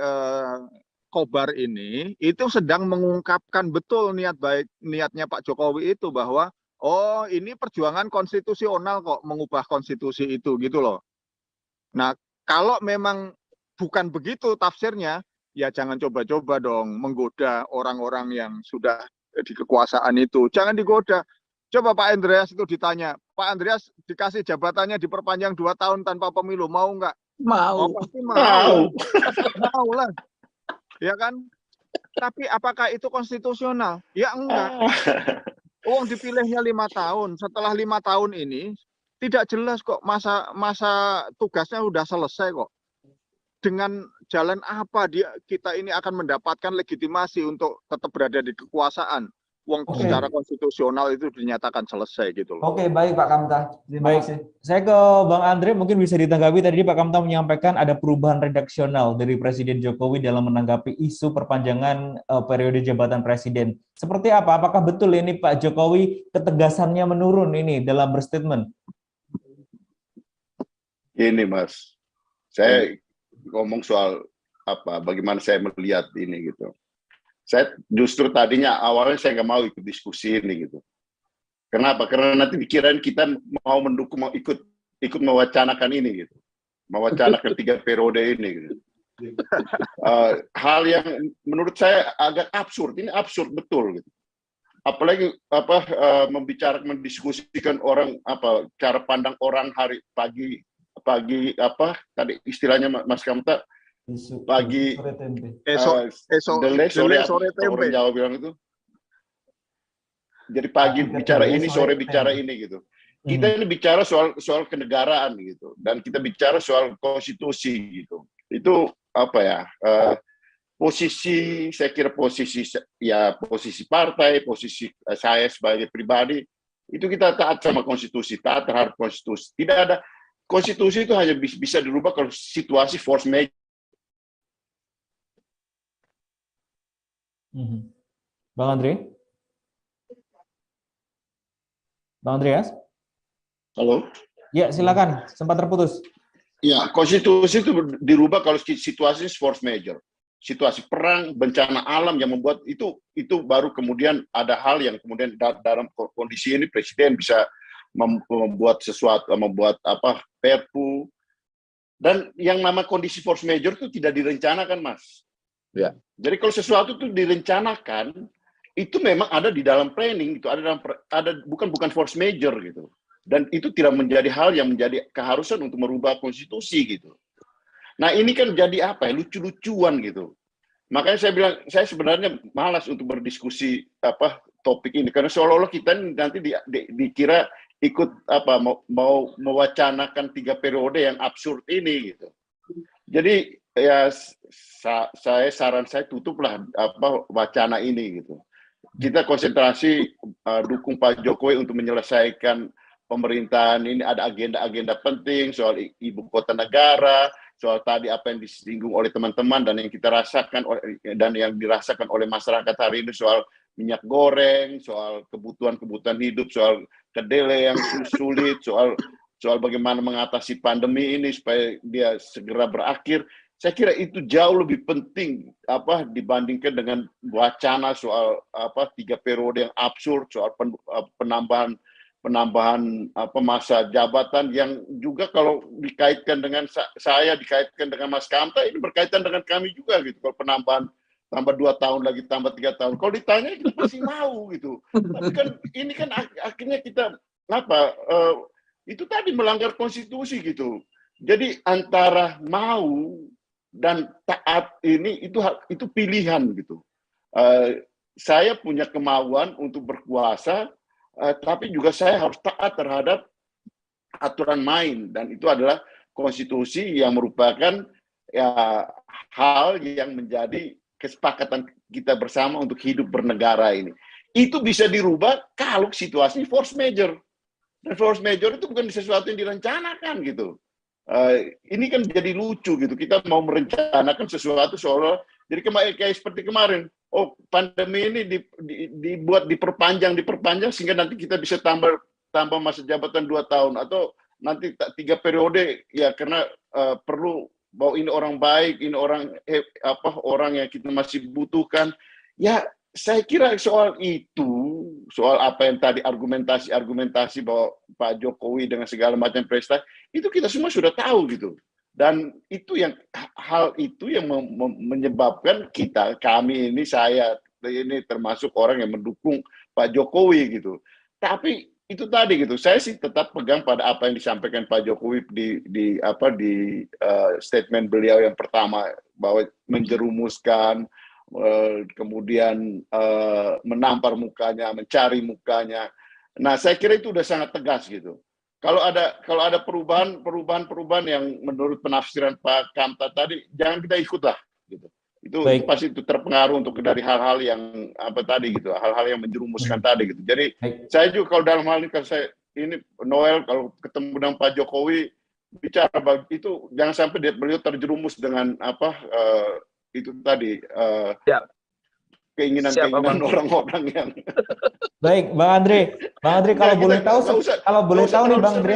Kobar ini itu sedang mengungkapkan betul niatnya Pak Jokowi itu bahwa oh ini perjuangan konstitusional kok mengubah konstitusi itu gitu loh. Nah kalau memang bukan begitu tafsirnya, ya jangan coba-coba dong menggoda orang-orang yang sudah di kekuasaan itu. Jangan digoda. Coba Pak Andreas itu ditanya, Pak Andreas dikasih jabatannya diperpanjang 2 tahun tanpa pemilu, mau nggak?
Mau.
Oh, pasti mau. Mau lah. Ya kan? Tapi apakah itu konstitusional? Ya enggak. Uang dipilihnya 5 tahun. Setelah 5 tahun ini, tidak jelas kok masa tugasnya udah selesai kok. Dengan jalan apa kita ini akan mendapatkan legitimasi untuk tetap berada di kekuasaan? Secara konstitusional itu dinyatakan selesai gitu loh.
Oke, baik Pak Kamta. Terima kasih.
Saya ke Bang Andre, mungkin bisa ditanggapi. Tadi Pak Kamta menyampaikan ada perubahan redaksional dari Presiden Jokowi dalam menanggapi isu perpanjangan periode jabatan Presiden. Seperti apa? Apakah betul ini Pak Jokowi ketegasannya menurun ini dalam berstatement?
Ini Mas, saya ngomong soal bagaimana saya melihat ini gitu. Saya justru tadinya awalnya saya nggak mau ikut diskusi ini gitu. Kenapa? Karena nanti dikirain kita mau mendukung, mau ikut mewacanakan ini gitu, mewacanakan 3 periode ini gitu. Hal yang menurut saya agak absurd. Ini absurd betul gitu. Apalagi mendiskusikan orang cara pandang orang hari pagi tadi istilahnya Mas Kamta pagi sore tempe Jawa bilang itu. Jadi pagi bicara ini, sore bicara ini gitu. Kita ini bicara soal kenegaraan gitu, dan kita bicara soal konstitusi gitu. Itu posisi, saya kira posisi partai, posisi saya sebagai pribadi itu kita taat sama konstitusi, taat terhadap konstitusi. Tidak ada konstitusi itu hanya bisa dirubah kalau situasi force majeure.
Bang Andre? Bang Andreas?
Halo?
Ya, silakan. Sempat terputus.
Ya, konstitusi itu dirubah kalau situasi force majeure. Situasi perang, bencana alam yang membuat itu baru kemudian ada hal yang kemudian dalam kondisi ini Presiden bisa membuat sesuatu, perpu. Dan yang nama kondisi force majeure itu tidak direncanakan, Mas.
Ya.
Jadi kalau sesuatu itu direncanakan, itu memang ada di dalam planning, itu ada bukan force majeure gitu. Dan itu tidak menjadi hal yang menjadi keharusan untuk merubah konstitusi gitu. Nah ini kan jadi lucu-lucuan gitu. Makanya saya bilang saya sebenarnya malas untuk berdiskusi topik ini karena seolah-olah kita nanti dikira ikut mau mewacanakan 3 periode yang absurd ini gitu. Jadi ya saran saya tutuplah wacana ini gitu. Kita konsentrasi dukung Pak Jokowi untuk menyelesaikan pemerintahan ini. Ada agenda-agenda penting soal ibu kota negara, soal tadi apa yang disinggung oleh teman-teman dan yang kita rasakan dan yang dirasakan oleh masyarakat hari ini soal minyak goreng, soal kebutuhan hidup, soal kedelai yang sulit, soal bagaimana mengatasi pandemi ini supaya dia segera berakhir. Saya kira itu jauh lebih penting dibandingkan dengan wacana soal 3 periode yang absurd, soal penambahan masa jabatan yang juga kalau dikaitkan dengan saya, dikaitkan dengan Mas Kamta, ini berkaitan dengan kami juga gitu. Kalau penambahan tambah 2 tahun lagi, tambah 3 tahun. Kalau ditanya kita masih mau gitu. Tapi kan ini kan akhirnya kita itu tadi melanggar konstitusi gitu. Jadi antara mau dan taat ini itu pilihan gitu. Saya punya kemauan untuk berkuasa, tapi juga saya harus taat terhadap aturan main, dan itu adalah konstitusi yang merupakan hal yang menjadi kesepakatan kita bersama untuk hidup bernegara ini. Itu bisa dirubah kalau situasi force major. Dan force major itu bukan sesuatu yang direncanakan gitu. Ini kan jadi lucu gitu. Kita mau merencanakan sesuatu seolah jadi kayak seperti kemarin. Oh, pandemi ini diperpanjang sehingga nanti kita bisa tambah masa jabatan 2 tahun atau nanti 3 periode ya, karena perlu bahwa ini orang baik, ini orang yang kita masih butuhkan. Ya, saya kira soal apa yang tadi argumentasi bahwa Pak Jokowi dengan segala macam prestasi itu kita semua sudah tahu gitu. Dan hal itu yang menyebabkan kami ini, saya ini termasuk orang yang mendukung Pak Jokowi gitu. Tapi itu tadi gitu, saya sih tetap pegang pada apa yang disampaikan Pak Jokowi di statement beliau yang pertama, bahwa menjerumuskan, kemudian menampar mukanya, mencari mukanya. Nah, saya kira itu udah sangat tegas gitu. Kalau ada perubahan yang menurut penafsiran Pak Kamta tadi, jangan kita ikutlah gitu. Itu pasti itu terpengaruh untuk dari hal-hal yang hal-hal yang menjerumuskan tadi gitu. Jadi saya juga kalau dalam hal ini, kalau saya ini Noel kalau ketemu dengan Pak Jokowi bicara itu, jangan sampai beliau terjerumus dengan itu tadi keinginan orang-orang yang.
Baik, Bang Andre, kalau boleh tahu nih Bang Andre.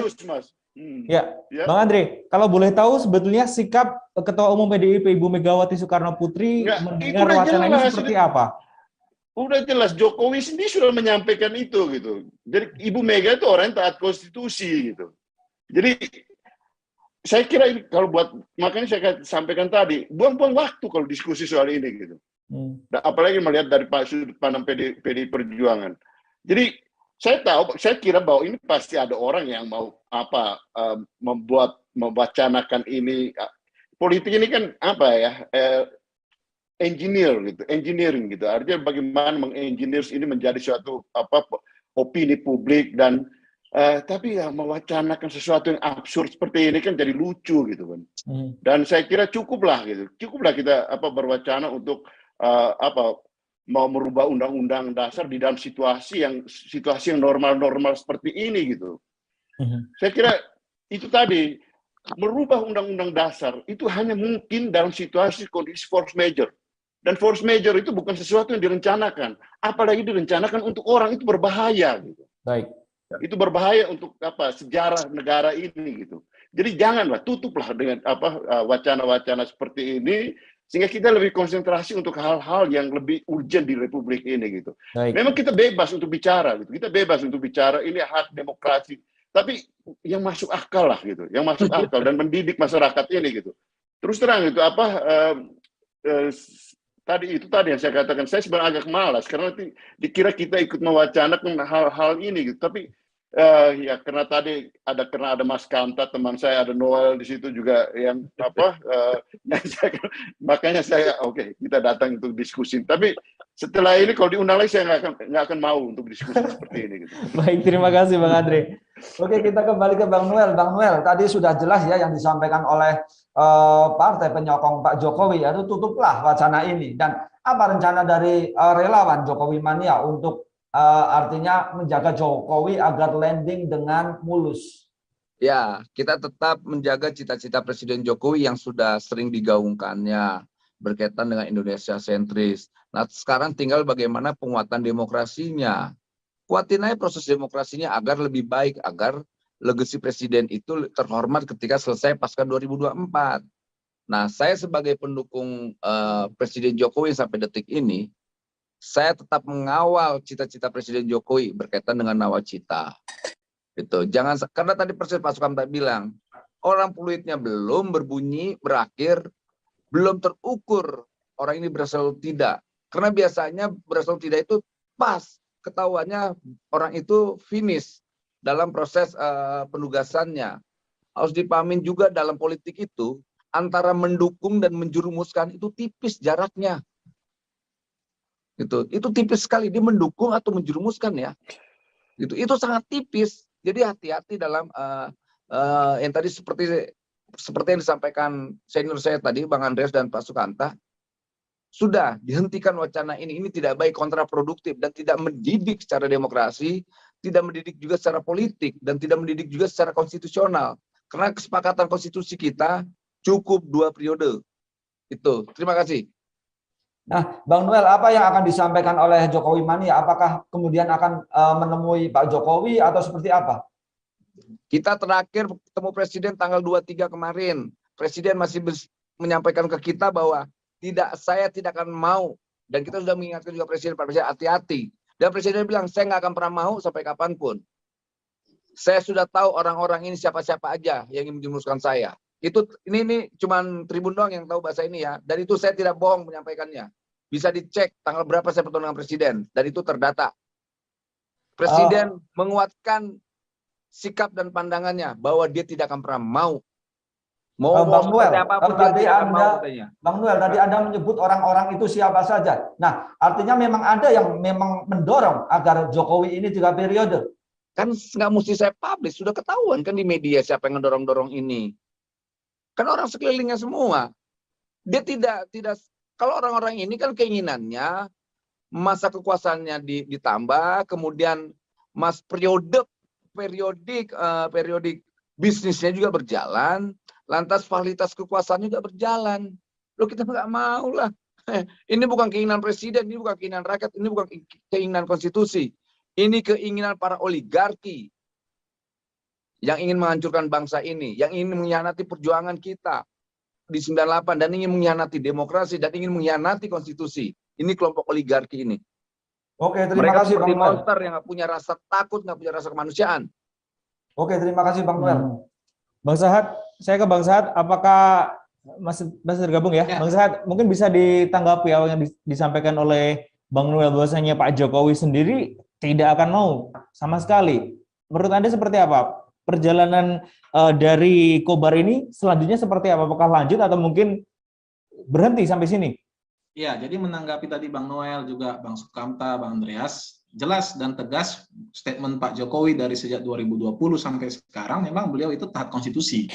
Bang Andre, kalau boleh tahu sebetulnya sikap Ketua Umum PDIP Ibu Megawati Soekarno Putri mendengar wacana ini seperti apa?
Udah jelas, Jokowi sendiri sudah menyampaikan itu gitu. Jadi Ibu Mega itu orang yang taat konstitusi gitu. Jadi saya kira ini makanya saya sampaikan tadi, buang-buang waktu kalau diskusi soal ini gitu. Apalagi melihat dari sudut pandang PDI Perjuangan. Jadi saya kira bahwa ini pasti ada orang yang mau mewacanakan ini. Politik ini kan engineering gitu. Artinya bagaimana mengengineer ini menjadi suatu opini publik, dan tapi ya mewacanakan sesuatu yang absurd seperti ini kan jadi lucu gitu kan. Dan saya kira cukuplah kita berwacana untuk mau merubah undang-undang dasar di dalam situasi yang normal-normal seperti ini gitu. Saya kira itu tadi, merubah undang-undang dasar itu hanya mungkin dalam situasi kondisi force major. Dan force major itu bukan sesuatu yang direncanakan, apalagi direncanakan untuk orang, itu berbahaya gitu.
Baik.
Itu berbahaya untuk sejarah negara ini gitu. Jadi janganlah, tutuplah dengan wacana-wacana seperti ini, sehingga kita lebih konsentrasi untuk hal-hal yang lebih urgent di Republik ini gitu. Baik. Memang kita bebas untuk bicara gitu. Kita bebas untuk bicara, ini hak demokrasi. Tapi yang masuk akal lah gitu, yang masuk akal dan mendidik masyarakat ini gitu. Terus terang itu tadi yang saya katakan, saya sebenarnya agak malas karena nanti dikira kita ikut mewacanakan hal-hal ini gitu. Tapi ya karena ada Mas Kamta, teman saya, ada Noel di situ juga yang makanya saya kita datang untuk diskusi. Tapi setelah ini kalau diundang lagi saya nggak akan mau untuk diskusi seperti ini gitu.
Baik, terima kasih Bang Andre.
Oke, kita kembali ke Bang Noel. Bang Noel, tadi sudah jelas ya yang disampaikan oleh partai penyokong Pak Jokowi, yaitu tutuplah wacana ini. Dan apa rencana dari relawan Jokowi Mania untuk artinya menjaga Jokowi agar landing dengan mulus?
Ya, kita tetap menjaga cita-cita Presiden Jokowi yang sudah sering digaungkannya berkaitan dengan Indonesia sentris. Nah, sekarang tinggal bagaimana penguatan demokrasinya. Kuatin aja proses demokrasinya agar lebih baik, agar legasi presiden itu terhormat ketika selesai pasca 2024. Nah, saya sebagai pendukung Presiden Jokowi sampai detik ini, saya tetap mengawal cita-cita Presiden Jokowi berkaitan dengan nawacita. Gitu. Jangan, karena tadi persis Pak Sukamta bilang, orang peluitnya belum berbunyi, berakhir, belum terukur orang ini berasal tidak. Karena biasanya berasal tidak itu pas ketahuannya orang itu finish dalam proses penugasannya. Harus dipahamin juga dalam politik itu, antara mendukung dan menjerumuskan itu tipis jaraknya. Itu tipis sekali, dia mendukung atau menjerumuskan ya. Itu sangat tipis. Jadi hati-hati dalam yang tadi seperti yang disampaikan senior saya tadi, Bang Andreas dan Pak Sukanta, sudah dihentikan wacana ini tidak baik, kontraproduktif, dan tidak mendidik secara demokrasi, tidak mendidik juga secara politik, dan tidak mendidik juga secara konstitusional. Karena kesepakatan konstitusi kita cukup 2 periode. Itu. Terima kasih.
Nah, Bang Noel, apa yang akan disampaikan oleh Jokowi Mania? Apakah kemudian akan menemui Pak Jokowi atau seperti apa?
Kita terakhir ketemu Presiden tanggal 23 kemarin. Presiden masih menyampaikan ke kita bahwa saya tidak akan mau. Dan kita sudah mengingatkan juga Presiden, Pak Presiden, hati-hati. Dan Presiden bilang, saya nggak akan pernah mau sampai kapanpun. Saya sudah tahu orang-orang ini siapa-siapa aja yang ingin menjerumuskan saya. Ini cuman Tribun doang yang tahu bahasa ini ya. Dan itu saya tidak bohong menyampaikannya. Bisa dicek tanggal berapa saya bertemu dengan Presiden. Dan itu terdata. Presiden menguatkan sikap dan pandangannya bahwa dia tidak akan pernah mau.
Bang Noel, Bang Noel, tadi Anda menyebut orang-orang itu siapa saja. Nah, artinya memang ada yang memang mendorong agar Jokowi ini 3 periode.
Kan nggak mesti saya publish, sudah ketahuan kan di media siapa yang ngedorong-dorong ini. Kan orang sekelilingnya semua. Dia tidak kalau orang-orang ini kan keinginannya masa kekuasaannya ditambah, kemudian periodik bisnisnya juga berjalan, lantas fasilitas kekuasaan juga berjalan. Loh, kita nggak mau lah. Ini bukan keinginan presiden, ini bukan keinginan rakyat, ini bukan keinginan konstitusi. Ini keinginan para oligarki yang ingin menghancurkan bangsa ini, yang ingin mengkhianati perjuangan kita di 98 dan ingin mengkhianati demokrasi dan ingin mengkhianati konstitusi. Ini kelompok oligarki ini.
Oke, terima kasih Bang Noel.
Monster yang nggak punya rasa takut, nggak punya rasa kemanusiaan.
Oke, terima kasih Bang Noel.
Bang Sahat, saya ke Bang Sahat, apakah masih tergabung ya? Bang Sahat, mungkin bisa ditanggapi apa yang disampaikan oleh Bang Noel bahwasanya Pak Jokowi sendiri tidak akan mau sama sekali. Menurut Anda seperti apa? Perjalanan dari Kobar ini selanjutnya seperti apa? Apakah lanjut atau mungkin berhenti sampai sini?
Ya, jadi menanggapi tadi Bang Noel, juga Bang Sukamta, Bang Andreas, jelas dan tegas statement Pak Jokowi dari sejak 2020 sampai sekarang memang beliau itu taat konstitusi.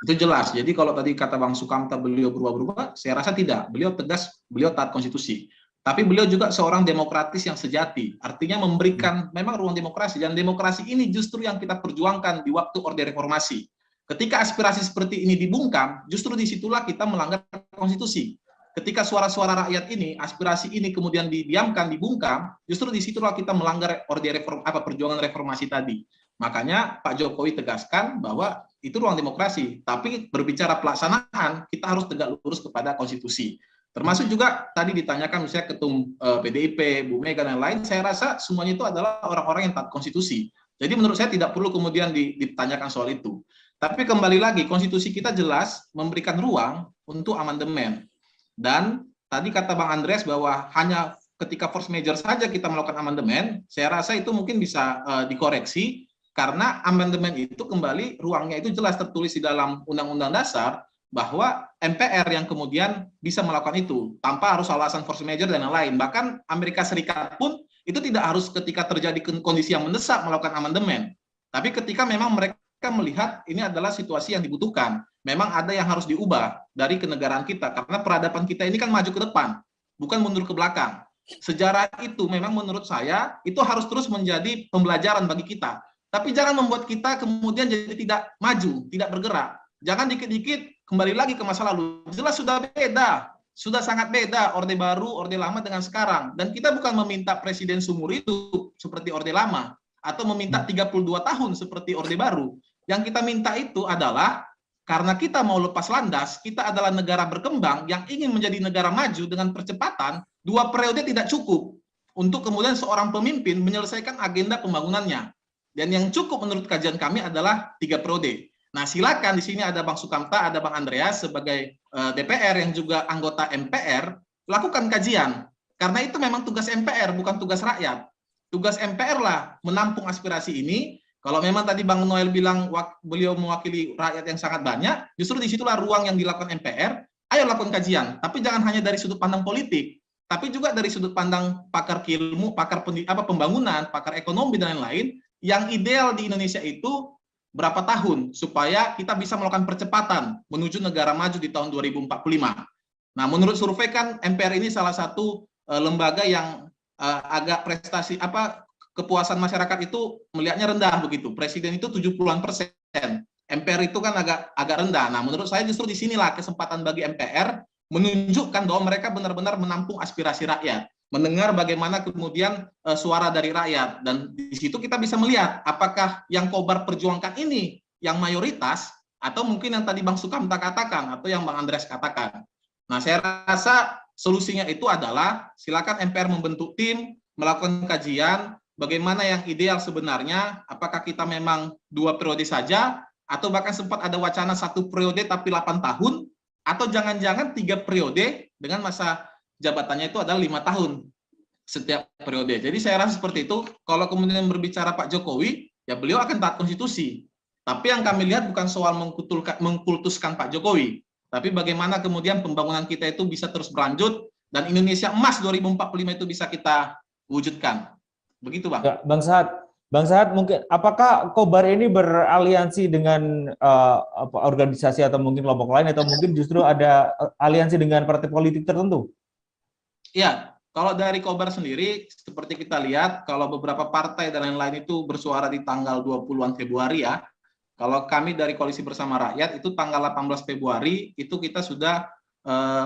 Itu jelas. Jadi kalau tadi kata Bang Sukamta beliau berubah-ubah, saya rasa tidak. Beliau tegas, beliau taat konstitusi. Tapi beliau juga seorang demokratis yang sejati. Artinya memberikan memang ruang demokrasi. Dan demokrasi ini justru yang kita perjuangkan di waktu Orde Reformasi. Ketika aspirasi seperti ini dibungkam, justru disitulah kita melanggar konstitusi. Ketika suara-suara rakyat ini, aspirasi ini kemudian didiamkan, dibungkam, justru disitulah kita melanggar perjuangan reformasi tadi. Makanya Pak Jokowi tegaskan bahwa itu ruang demokrasi. Tapi berbicara pelaksanaan, kita harus tegak lurus kepada konstitusi. Termasuk juga tadi ditanyakan misalnya ketum PDIP, Bu Mega dan lain, saya rasa semuanya itu adalah orang-orang yang taat konstitusi. Jadi menurut saya tidak perlu kemudian ditanyakan soal itu. Tapi kembali lagi, konstitusi kita jelas memberikan ruang untuk amandemen. Dan tadi kata Bang Andreas bahwa hanya ketika force major saja kita melakukan amandemen, saya rasa itu mungkin bisa dikoreksi, karena amandemen itu kembali ruangnya itu jelas tertulis di dalam Undang-Undang Dasar, bahwa MPR yang kemudian bisa melakukan itu tanpa harus alasan force major dan lain-lain. Bahkan Amerika Serikat pun itu tidak harus ketika terjadi kondisi yang mendesak melakukan amandemen. Tapi ketika memang mereka melihat ini adalah situasi yang dibutuhkan, memang ada yang harus diubah dari kenegaraan kita, karena peradaban kita ini kan maju ke depan, bukan mundur ke belakang. Sejarah itu memang menurut saya itu harus terus menjadi pembelajaran bagi kita. Tapi jangan membuat kita kemudian jadi tidak maju, tidak bergerak. Jangan dikit-dikit kembali lagi ke masa lalu. Jelas sudah beda, sudah sangat beda Orde Baru, Orde Lama dengan sekarang. Dan kita bukan meminta presiden seumur hidup seperti Orde Lama, atau meminta 32 tahun seperti Orde Baru. Yang kita minta itu adalah karena kita mau lepas landas, kita adalah negara berkembang yang ingin menjadi negara maju dengan percepatan, 2 periode tidak cukup untuk kemudian seorang pemimpin menyelesaikan agenda pembangunannya. Dan yang cukup menurut kajian kami adalah 3 periode. Nah, silakan di sini ada Bang Sukamta, ada Bang Andreas sebagai DPR yang juga anggota MPR, lakukan kajian. Karena itu memang tugas MPR, bukan tugas rakyat. Tugas MPR lah menampung aspirasi ini. Kalau memang tadi Bang Noel bilang beliau mewakili rakyat yang sangat banyak, justru disitulah ruang yang dilakukan MPR. Ayo lakukan kajian, tapi jangan hanya dari sudut pandang politik, tapi juga dari sudut pandang pakar ilmu, pakar pembangunan, pakar ekonomi dan lain-lain. Yang ideal di Indonesia itu berapa tahun supaya kita bisa melakukan percepatan menuju negara maju di tahun 2045. Nah, menurut survei kan MPR ini salah satu lembaga yang agak prestasi kepuasan masyarakat itu melihatnya rendah begitu. Presiden itu 70-an%. MPR itu kan agak rendah. Nah, menurut saya justru di sinilah kesempatan bagi MPR menunjukkan bahwa mereka benar-benar menampung aspirasi rakyat, mendengar bagaimana kemudian suara dari rakyat, dan di situ kita bisa melihat apakah yang Kobar perjuangkan ini yang mayoritas atau mungkin yang tadi Bang Sukamta katakan atau yang Bang Andreas katakan. Nah, saya rasa solusinya itu adalah silakan MPR membentuk tim, melakukan kajian, bagaimana yang ideal sebenarnya, apakah kita memang 2 periode saja, atau bahkan sempat ada wacana 1 periode tapi 8 tahun, atau jangan-jangan 3 periode dengan masa jabatannya itu adalah 5 tahun setiap periode. Jadi saya rasa seperti itu. Kalau kemudian berbicara Pak Jokowi, ya beliau akan taat konstitusi. Tapi yang kami lihat bukan soal mengkultuskan Pak Jokowi, tapi bagaimana kemudian pembangunan kita itu bisa terus berlanjut dan Indonesia emas 2045 itu bisa kita wujudkan. Begitu, Bang.
Ya, Bang Sahat, mungkin apakah Kobar ini beraliansi dengan organisasi atau mungkin kelompok lain, atau mungkin justru ada aliansi dengan partai politik tertentu?
Ya, kalau dari Kobar sendiri, seperti kita lihat, kalau beberapa partai dan lain-lain itu bersuara di tanggal 20-an Februari ya, kalau kami dari Koalisi Bersama Rakyat itu tanggal 18 Februari itu kita sudah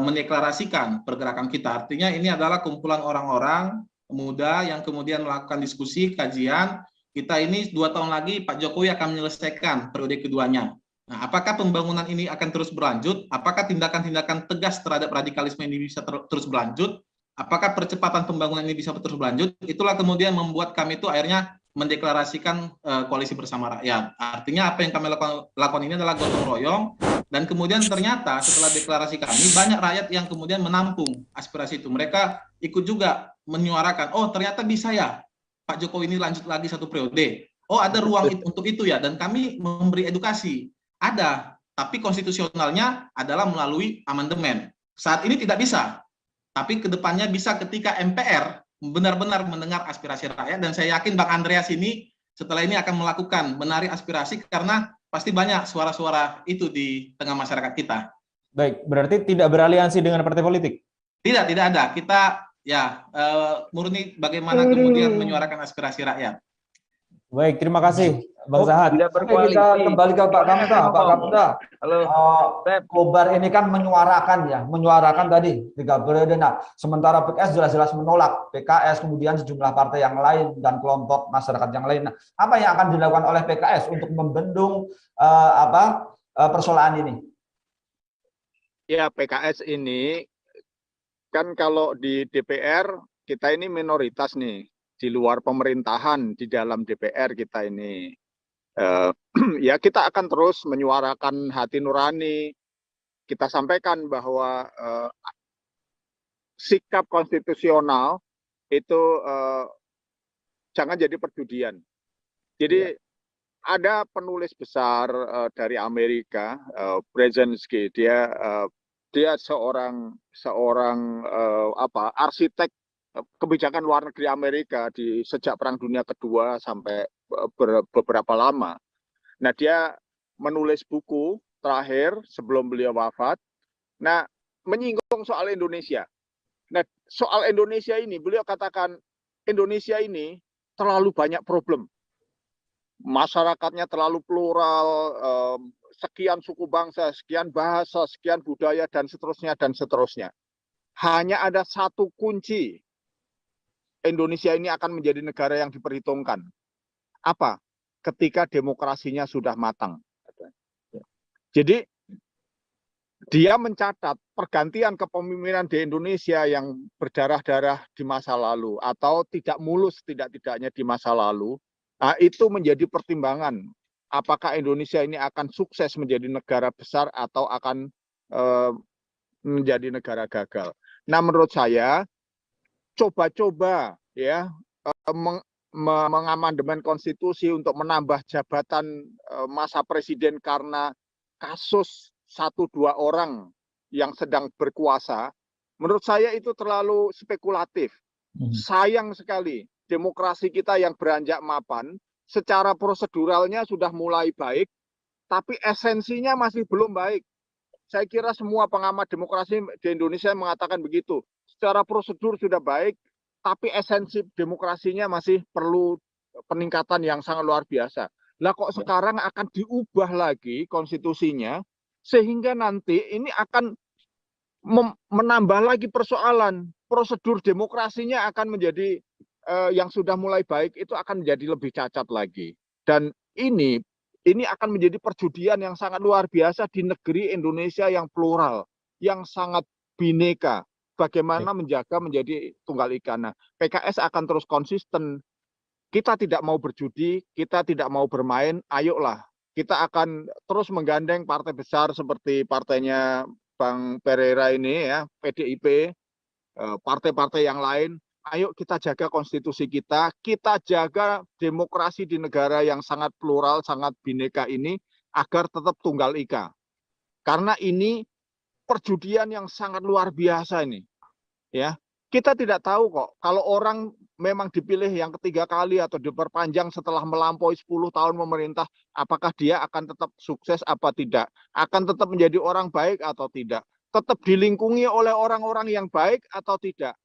mendeklarasikan pergerakan kita. Artinya ini adalah kumpulan orang-orang muda yang kemudian melakukan diskusi, kajian. Kita ini 2 tahun lagi Pak Jokowi akan menyelesaikan periode keduanya. Nah, apakah pembangunan ini akan terus berlanjut? Apakah tindakan-tindakan tegas terhadap radikalisme ini bisa terus berlanjut? Apakah percepatan pembangunan ini bisa terus berlanjut? Itulah kemudian membuat kami itu akhirnya mendeklarasikan Koalisi Bersama Rakyat. Artinya apa yang kami lakukan ini adalah gotong royong, dan kemudian ternyata setelah deklarasi kami, banyak rakyat yang kemudian menampung aspirasi itu. Mereka ikut juga menyuarakan, oh ternyata bisa ya Pak Jokowi ini lanjut lagi 1 periode. Oh ada ruang untuk itu ya, dan kami memberi edukasi. Ada, tapi konstitusionalnya adalah melalui amandemen. Saat ini tidak bisa, tapi kedepannya bisa ketika MPR benar-benar mendengar aspirasi rakyat, dan saya yakin Bang Andreas ini setelah ini akan melakukan menarik aspirasi karena pasti banyak suara-suara itu di tengah masyarakat kita.
Baik, berarti tidak beraliansi dengan partai politik?
Tidak ada. Kita ya murni bagaimana kemudian menyuarakan aspirasi rakyat.
Baik, terima kasih Bang Sahat.
Kita kembali ke Pak Kamta. Pak Kamta,
Halo.
Kobar ini kan menyuarakan tadi 3 periode. Nah, sementara PKS jelas-jelas menolak, PKS kemudian sejumlah partai yang lain dan kelompok masyarakat yang lain. Nah, apa yang akan dilakukan oleh PKS untuk membendung persoalan ini?
Ya, PKS ini kan kalau di DPR kita ini minoritas nih, di luar pemerintahan, di dalam DPR kita ini. Ya kita akan terus menyuarakan hati nurani. Kita sampaikan bahwa sikap konstitusional itu jangan jadi perjudian. Jadi ada penulis besar dari Amerika, Brzezinski, dia seorang arsitek kebijakan luar negeri Amerika di sejak Perang Dunia Kedua sampai beberapa lama. Nah, dia menulis buku terakhir sebelum beliau wafat. Nah, menyinggung soal Indonesia. Nah, soal Indonesia ini beliau katakan Indonesia ini terlalu banyak problem. Masyarakatnya terlalu plural, sekian suku bangsa, sekian bahasa, sekian budaya, dan seterusnya, dan seterusnya. Hanya ada satu kunci Indonesia ini akan menjadi negara yang diperhitungkan. Apa? Ketika demokrasinya sudah matang. Jadi dia mencatat pergantian kepemimpinan di Indonesia yang berdarah-darah di masa lalu atau tidak mulus tidak-tidaknya di masa lalu, itu menjadi pertimbangan apakah Indonesia ini akan sukses menjadi negara besar atau akan menjadi negara gagal. Nah, menurut saya coba-coba ya mengamandemen konstitusi untuk menambah jabatan masa presiden karena kasus 1-2 orang yang sedang berkuasa, menurut saya itu terlalu spekulatif. Sayang sekali, demokrasi kita yang beranjak mapan, secara proseduralnya sudah mulai baik, tapi esensinya masih belum baik. Saya kira semua pengamat demokrasi di Indonesia mengatakan begitu. Secara prosedur sudah baik, tapi esensi demokrasinya masih perlu peningkatan yang sangat luar biasa. Lah kok sekarang akan diubah lagi konstitusinya, sehingga nanti ini akan menambah lagi persoalan. Prosedur demokrasinya akan menjadi yang sudah mulai baik itu akan menjadi lebih cacat lagi. Dan ini akan menjadi perjudian yang sangat luar biasa di negeri Indonesia yang plural, yang sangat bineka. Bagaimana menjaga menjadi tunggal ika. Nah, PKS akan terus konsisten. Kita tidak mau berjudi, kita tidak mau bermain, ayolah. Kita akan terus menggandeng partai besar seperti partainya Bang Pereira ini ya, PDIP, partai-partai yang lain. Ayo kita jaga konstitusi kita jaga demokrasi di negara yang sangat plural, sangat bineka ini agar tetap tunggal ika. Karena ini perjudian yang sangat luar biasa ini. Ya, kita tidak tahu kok kalau orang memang dipilih yang ketiga kali atau diperpanjang setelah melampaui 10 tahun memerintah, apakah dia akan tetap sukses apa tidak? Akan tetap menjadi orang baik atau tidak? Tetap dilingkungi oleh orang-orang yang baik atau tidak?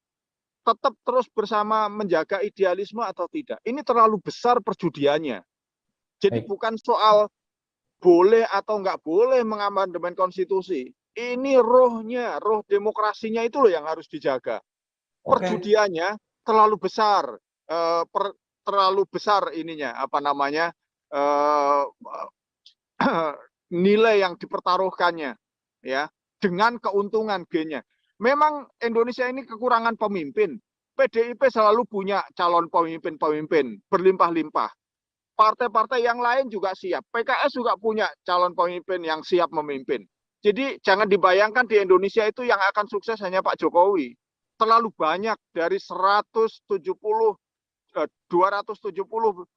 Tetap terus bersama menjaga idealisme atau tidak? Ini terlalu besar perjudiannya. Jadi bukan soal boleh atau nggak boleh mengamandemen konstitusi. Ini rohnya, roh demokrasinya itu loh yang harus dijaga. Perjudiannya terlalu besar, terlalu besar ininya, nilai yang dipertaruhkannya, ya, dengan keuntungan G-nya. Memang Indonesia ini kekurangan pemimpin. PDIP selalu punya calon pemimpin berlimpah-limpah. Partai-partai yang lain juga siap. PKS juga punya calon pemimpin yang siap memimpin. Jadi jangan dibayangkan di Indonesia itu yang akan sukses hanya Pak Jokowi. Terlalu banyak dari 270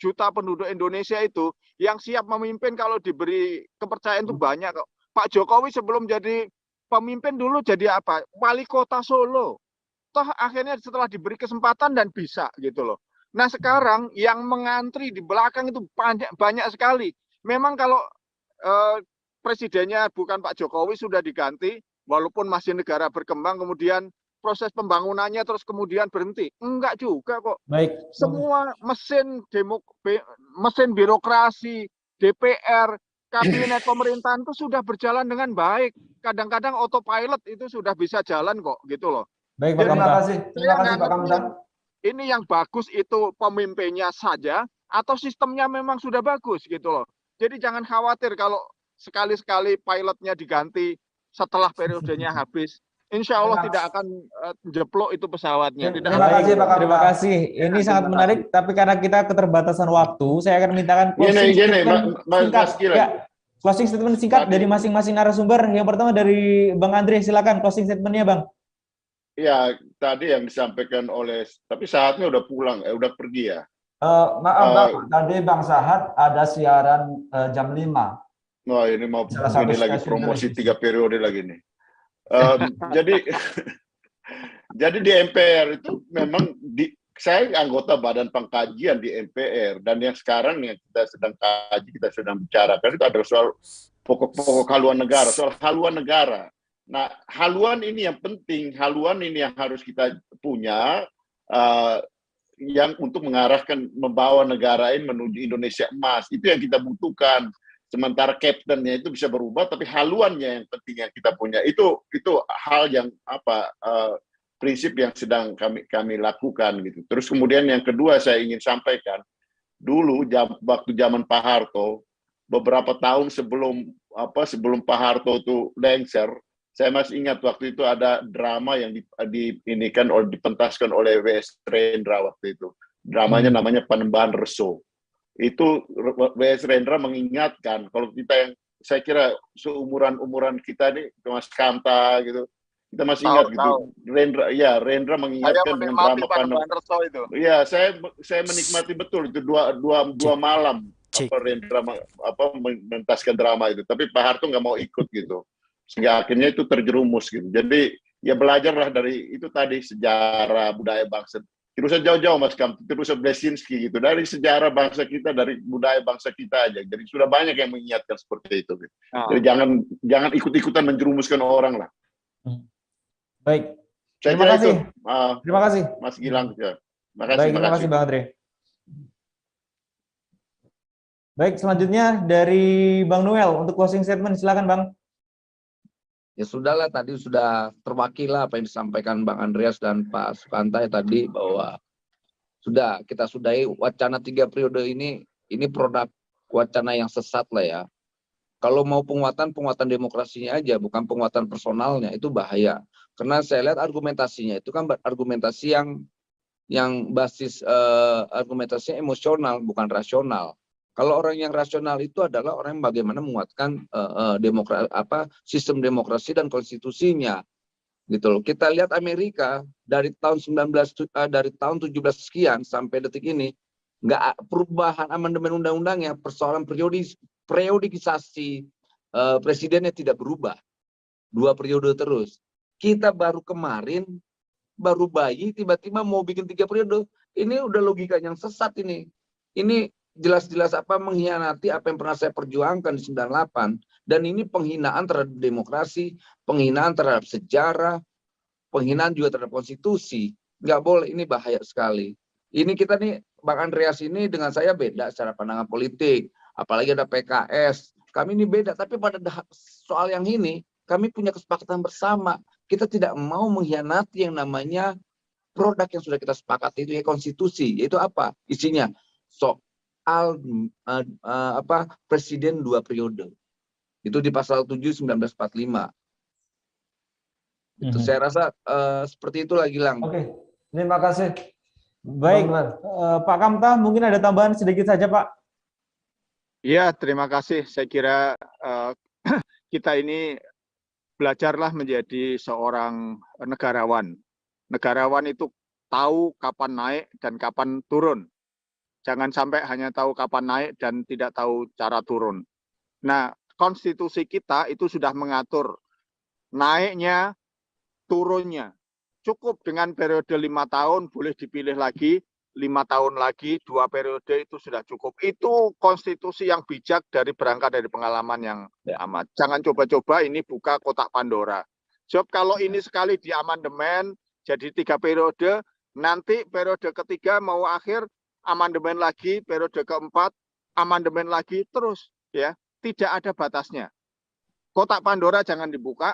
juta penduduk Indonesia itu yang siap memimpin kalau diberi kepercayaan itu banyak kok. Pak Jokowi sebelum jadi pemimpin dulu jadi apa? Wali kota Solo. Toh akhirnya setelah diberi kesempatan dan bisa gitu loh. Nah sekarang yang mengantri di belakang itu banyak sekali. Memang kalau presidennya bukan Pak Jokowi sudah diganti, walaupun masih negara berkembang, kemudian proses pembangunannya terus kemudian berhenti. Enggak juga kok.
Baik.
Semua mesin birokrasi, DPR, kabinet pemerintahan itu sudah berjalan dengan baik. Kadang-kadang autopilot itu sudah bisa jalan kok, gitu loh.
Baik, Pak
Terima kasih Pak Kamta.
Ini yang bagus itu pemimpinnya saja atau sistemnya memang sudah bagus gitu loh. Jadi jangan khawatir kalau sekali-sekali pilotnya diganti setelah periodenya habis. Insya Allah tidak akan jeplok itu pesawatnya.
Terima kasih Pak Kamta.
Terima kasih. Ini sangat menarik, tapi karena kita keterbatasan waktu, saya akan mintakan closing statement singkat. Ya, closing statement singkat dari masing-masing narasumber. Yang pertama dari Bang Andre, silakan closing statementnya, Bang.
Ya, tadi yang disampaikan oleh, tapi saatnya udah pulang, udah pergi ya.
Maaf Bang, tadi Bang Sahat ada siaran jam 5.
Wah, ini mau ini lagi promosi 3 periode lagi nih. Jadi di MPR itu memang saya anggota badan pengkajian di MPR, dan yang sekarang yang kita sedang kaji, kita sedang bicarakan itu adalah soal pokok-pokok haluan negara, soal haluan negara. Nah, haluan ini yang penting, haluan ini yang harus kita punya, yang untuk mengarahkan, membawa negara ini menuju Indonesia emas. Itu yang kita butuhkan. Sementara kaptennya itu bisa berubah, tapi haluannya yang penting yang kita punya. Itu hal yang prinsip yang sedang kami lakukan gitu. Terus kemudian yang kedua saya ingin sampaikan, dulu waktu zaman Pak Harto, beberapa tahun sebelum Pak Harto itu lengser, Saya masih ingat waktu itu ada drama yang dipentaskan oleh W.S. Rendra waktu itu. Dramanya namanya Panembahan Reso. Itu W.S. Rendra mengingatkan kalau kita yang saya kira seumuran kita nih, Mas Kanta gitu, kita masih ingat gitu. Rendra mengingatkan dengan drama Panembahan
Reso itu.
Iya, saya menikmati betul itu dua malam Rendra mengentaskan drama itu. Tapi Pak Harto nggak mau ikut gitu. Sehingga akhirnya itu terjerumus gitu. Jadi ya belajarlah dari itu tadi, sejarah budaya bangsa. Tidak usah jauh-jauh Mas Kam, tidak usah Blesinski gitu. Dari sejarah bangsa kita, dari budaya bangsa kita aja. Jadi sudah banyak yang mengingatkan seperti itu. Gitu. Jadi jangan ikut-ikutan menjerumuskan orang lah.
Baik.
Terima
kasih.
Terima kasih Mas Gilang. Ya.
Terima kasih Bang Andre. Baik, selanjutnya dari Bang Noel untuk closing statement, silakan Bang.
Ya sudahlah, tadi sudah terwakil apa yang disampaikan Bang Andreas dan Pak Sukanta ya tadi, bahwa kita sudahi wacana 3 periode ini produk wacana yang sesat lah ya. Kalau mau penguatan demokrasinya aja, bukan penguatan personalnya, itu bahaya. Karena saya lihat argumentasinya itu kan argumentasi yang basis argumentasinya emosional, bukan rasional. Kalau orang yang rasional itu adalah orang yang bagaimana menguatkan sistem demokrasi dan konstitusinya, gitu loh. Kita lihat Amerika dari tahun 17 sekian sampai detik ini, nggak perubahan amandemen undang-undangnya, persoalan periodisasi presidennya tidak berubah, 2 periode terus. Kita baru kemarin baru bayi tiba-tiba mau bikin 3 periode, ini udah logika yang sesat ini. Ini jelas-jelas mengkhianati apa yang pernah saya perjuangkan di 98, dan ini penghinaan terhadap demokrasi, penghinaan terhadap sejarah, penghinaan juga terhadap konstitusi. Nggak boleh, ini bahaya sekali. Ini kita nih, Bang Andreas ini dengan saya beda secara pandangan politik, apalagi ada PKS. Kami ini beda, tapi pada soal yang ini kami punya kesepakatan bersama. Kita tidak mau mengkhianati yang namanya produk yang sudah kita sepakati, itu ya konstitusi. Yaitu apa? Isinya soal presiden 2 periode. Itu di pasal 7 1945. Itu saya rasa seperti itulah Gilang.
Oke, terima kasih.
Baik, Pak Kamta, mungkin ada tambahan sedikit saja Pak.
Iya, terima kasih. Saya kira kita ini belajarlah menjadi seorang negarawan. Negarawan itu tahu kapan naik dan kapan turun. Jangan sampai hanya tahu kapan naik dan tidak tahu cara turun. Nah, konstitusi kita itu sudah mengatur naiknya, turunnya. Cukup dengan periode 5 tahun, boleh dipilih lagi, 5 tahun lagi, 2 periode itu sudah cukup. Itu konstitusi yang bijak berangkat dari pengalaman yang amat. Jangan coba-coba ini buka kotak Pandora. Sebab kalau ini sekali di amandemen, jadi 3 periode, nanti periode ketiga mau akhir, amandemen lagi, periode keempat, amandemen lagi, terus ya, tidak ada batasnya. Kotak Pandora jangan dibuka.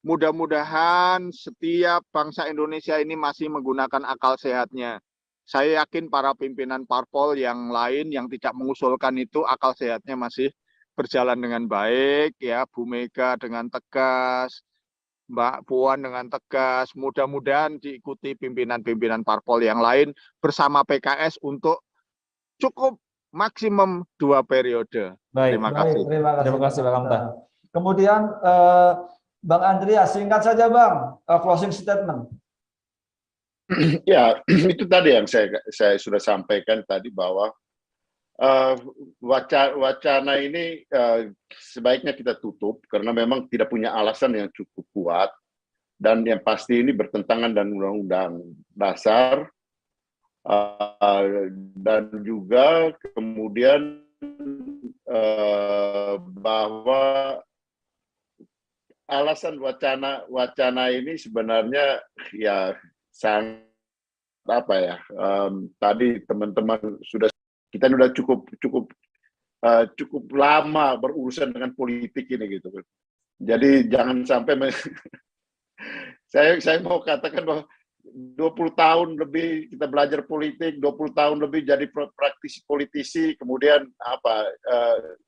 Mudah-mudahan setiap bangsa Indonesia ini masih menggunakan akal sehatnya. Saya yakin para pimpinan parpol yang lain yang tidak mengusulkan itu akal sehatnya masih berjalan dengan baik, ya, Bu Mega dengan tegas, Mbak Puan dengan tegas, mudah-mudahan diikuti pimpinan-pimpinan parpol yang lain bersama PKS untuk cukup maksimum 2 periode.
Baik,
terima kasih.
Terima kasih Pak Kamta.
Kemudian Bang Andreas, singkat saja Bang, closing statement.
Ya, itu tadi yang saya sudah sampaikan tadi, bahwa wacana ini sebaiknya kita tutup karena memang tidak punya alasan yang cukup kuat, dan yang pasti ini bertentangan dengan Undang-Undang Dasar, dan juga kemudian bahwa alasan wacana ini sebenarnya ya sangat tadi teman-teman kita sudah cukup lama berurusan dengan politik ini gitu. Jadi jangan sampai saya mau katakan bahwa tahun lebih kita belajar politik, 20 tahun lebih jadi praktisi politisi, kemudian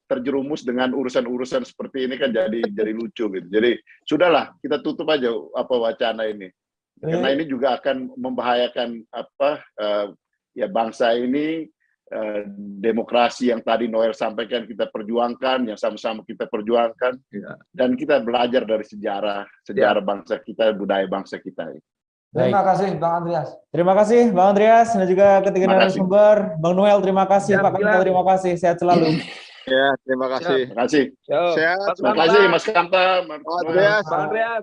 terjerumus dengan urusan-urusan seperti ini kan jadi lucu gitu. Jadi sudahlah, kita tutup aja wacana ini. Karena ini juga akan membahayakan bangsa ini, demokrasi yang tadi Noel sampaikan kita perjuangkan, yang sama-sama kita perjuangkan, dan kita belajar dari sejarah bangsa kita, budaya bangsa kita.
Terima kasih Bang Andreas.
Terima kasih Bang Andreas dan juga ketiga narasumber. Bang Noel, terima kasih. Pak Kamta, terima kasih. Sehat selalu.
Ya, terima kasih.
Terima kasih.
Sehat.
Terima kasih Mas Kamta,
Bang Andreas.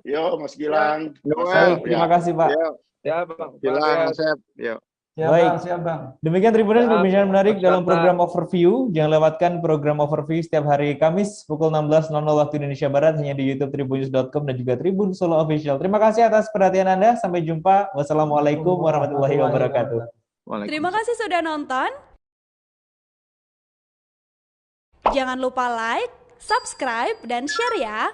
Yo, Mas Gilang.
Baik, terima kasih Pak.
Ya, Bang.
Gilang, Mas Sep. Yo.
Baik,
siap Bang.
Demikian Tribuners perbincangan menarik dalam program Overview. Jangan lewatkan program Overview setiap hari Kamis pukul 16.00 waktu Indonesia Barat hanya di YouTube tribunnews.com dan juga Tribun Solo Official. Terima kasih atas perhatian Anda. Sampai jumpa. Wassalamualaikum warahmatullahi wabarakatuh.
Terima kasih sudah nonton. Jangan lupa like, subscribe, dan share ya.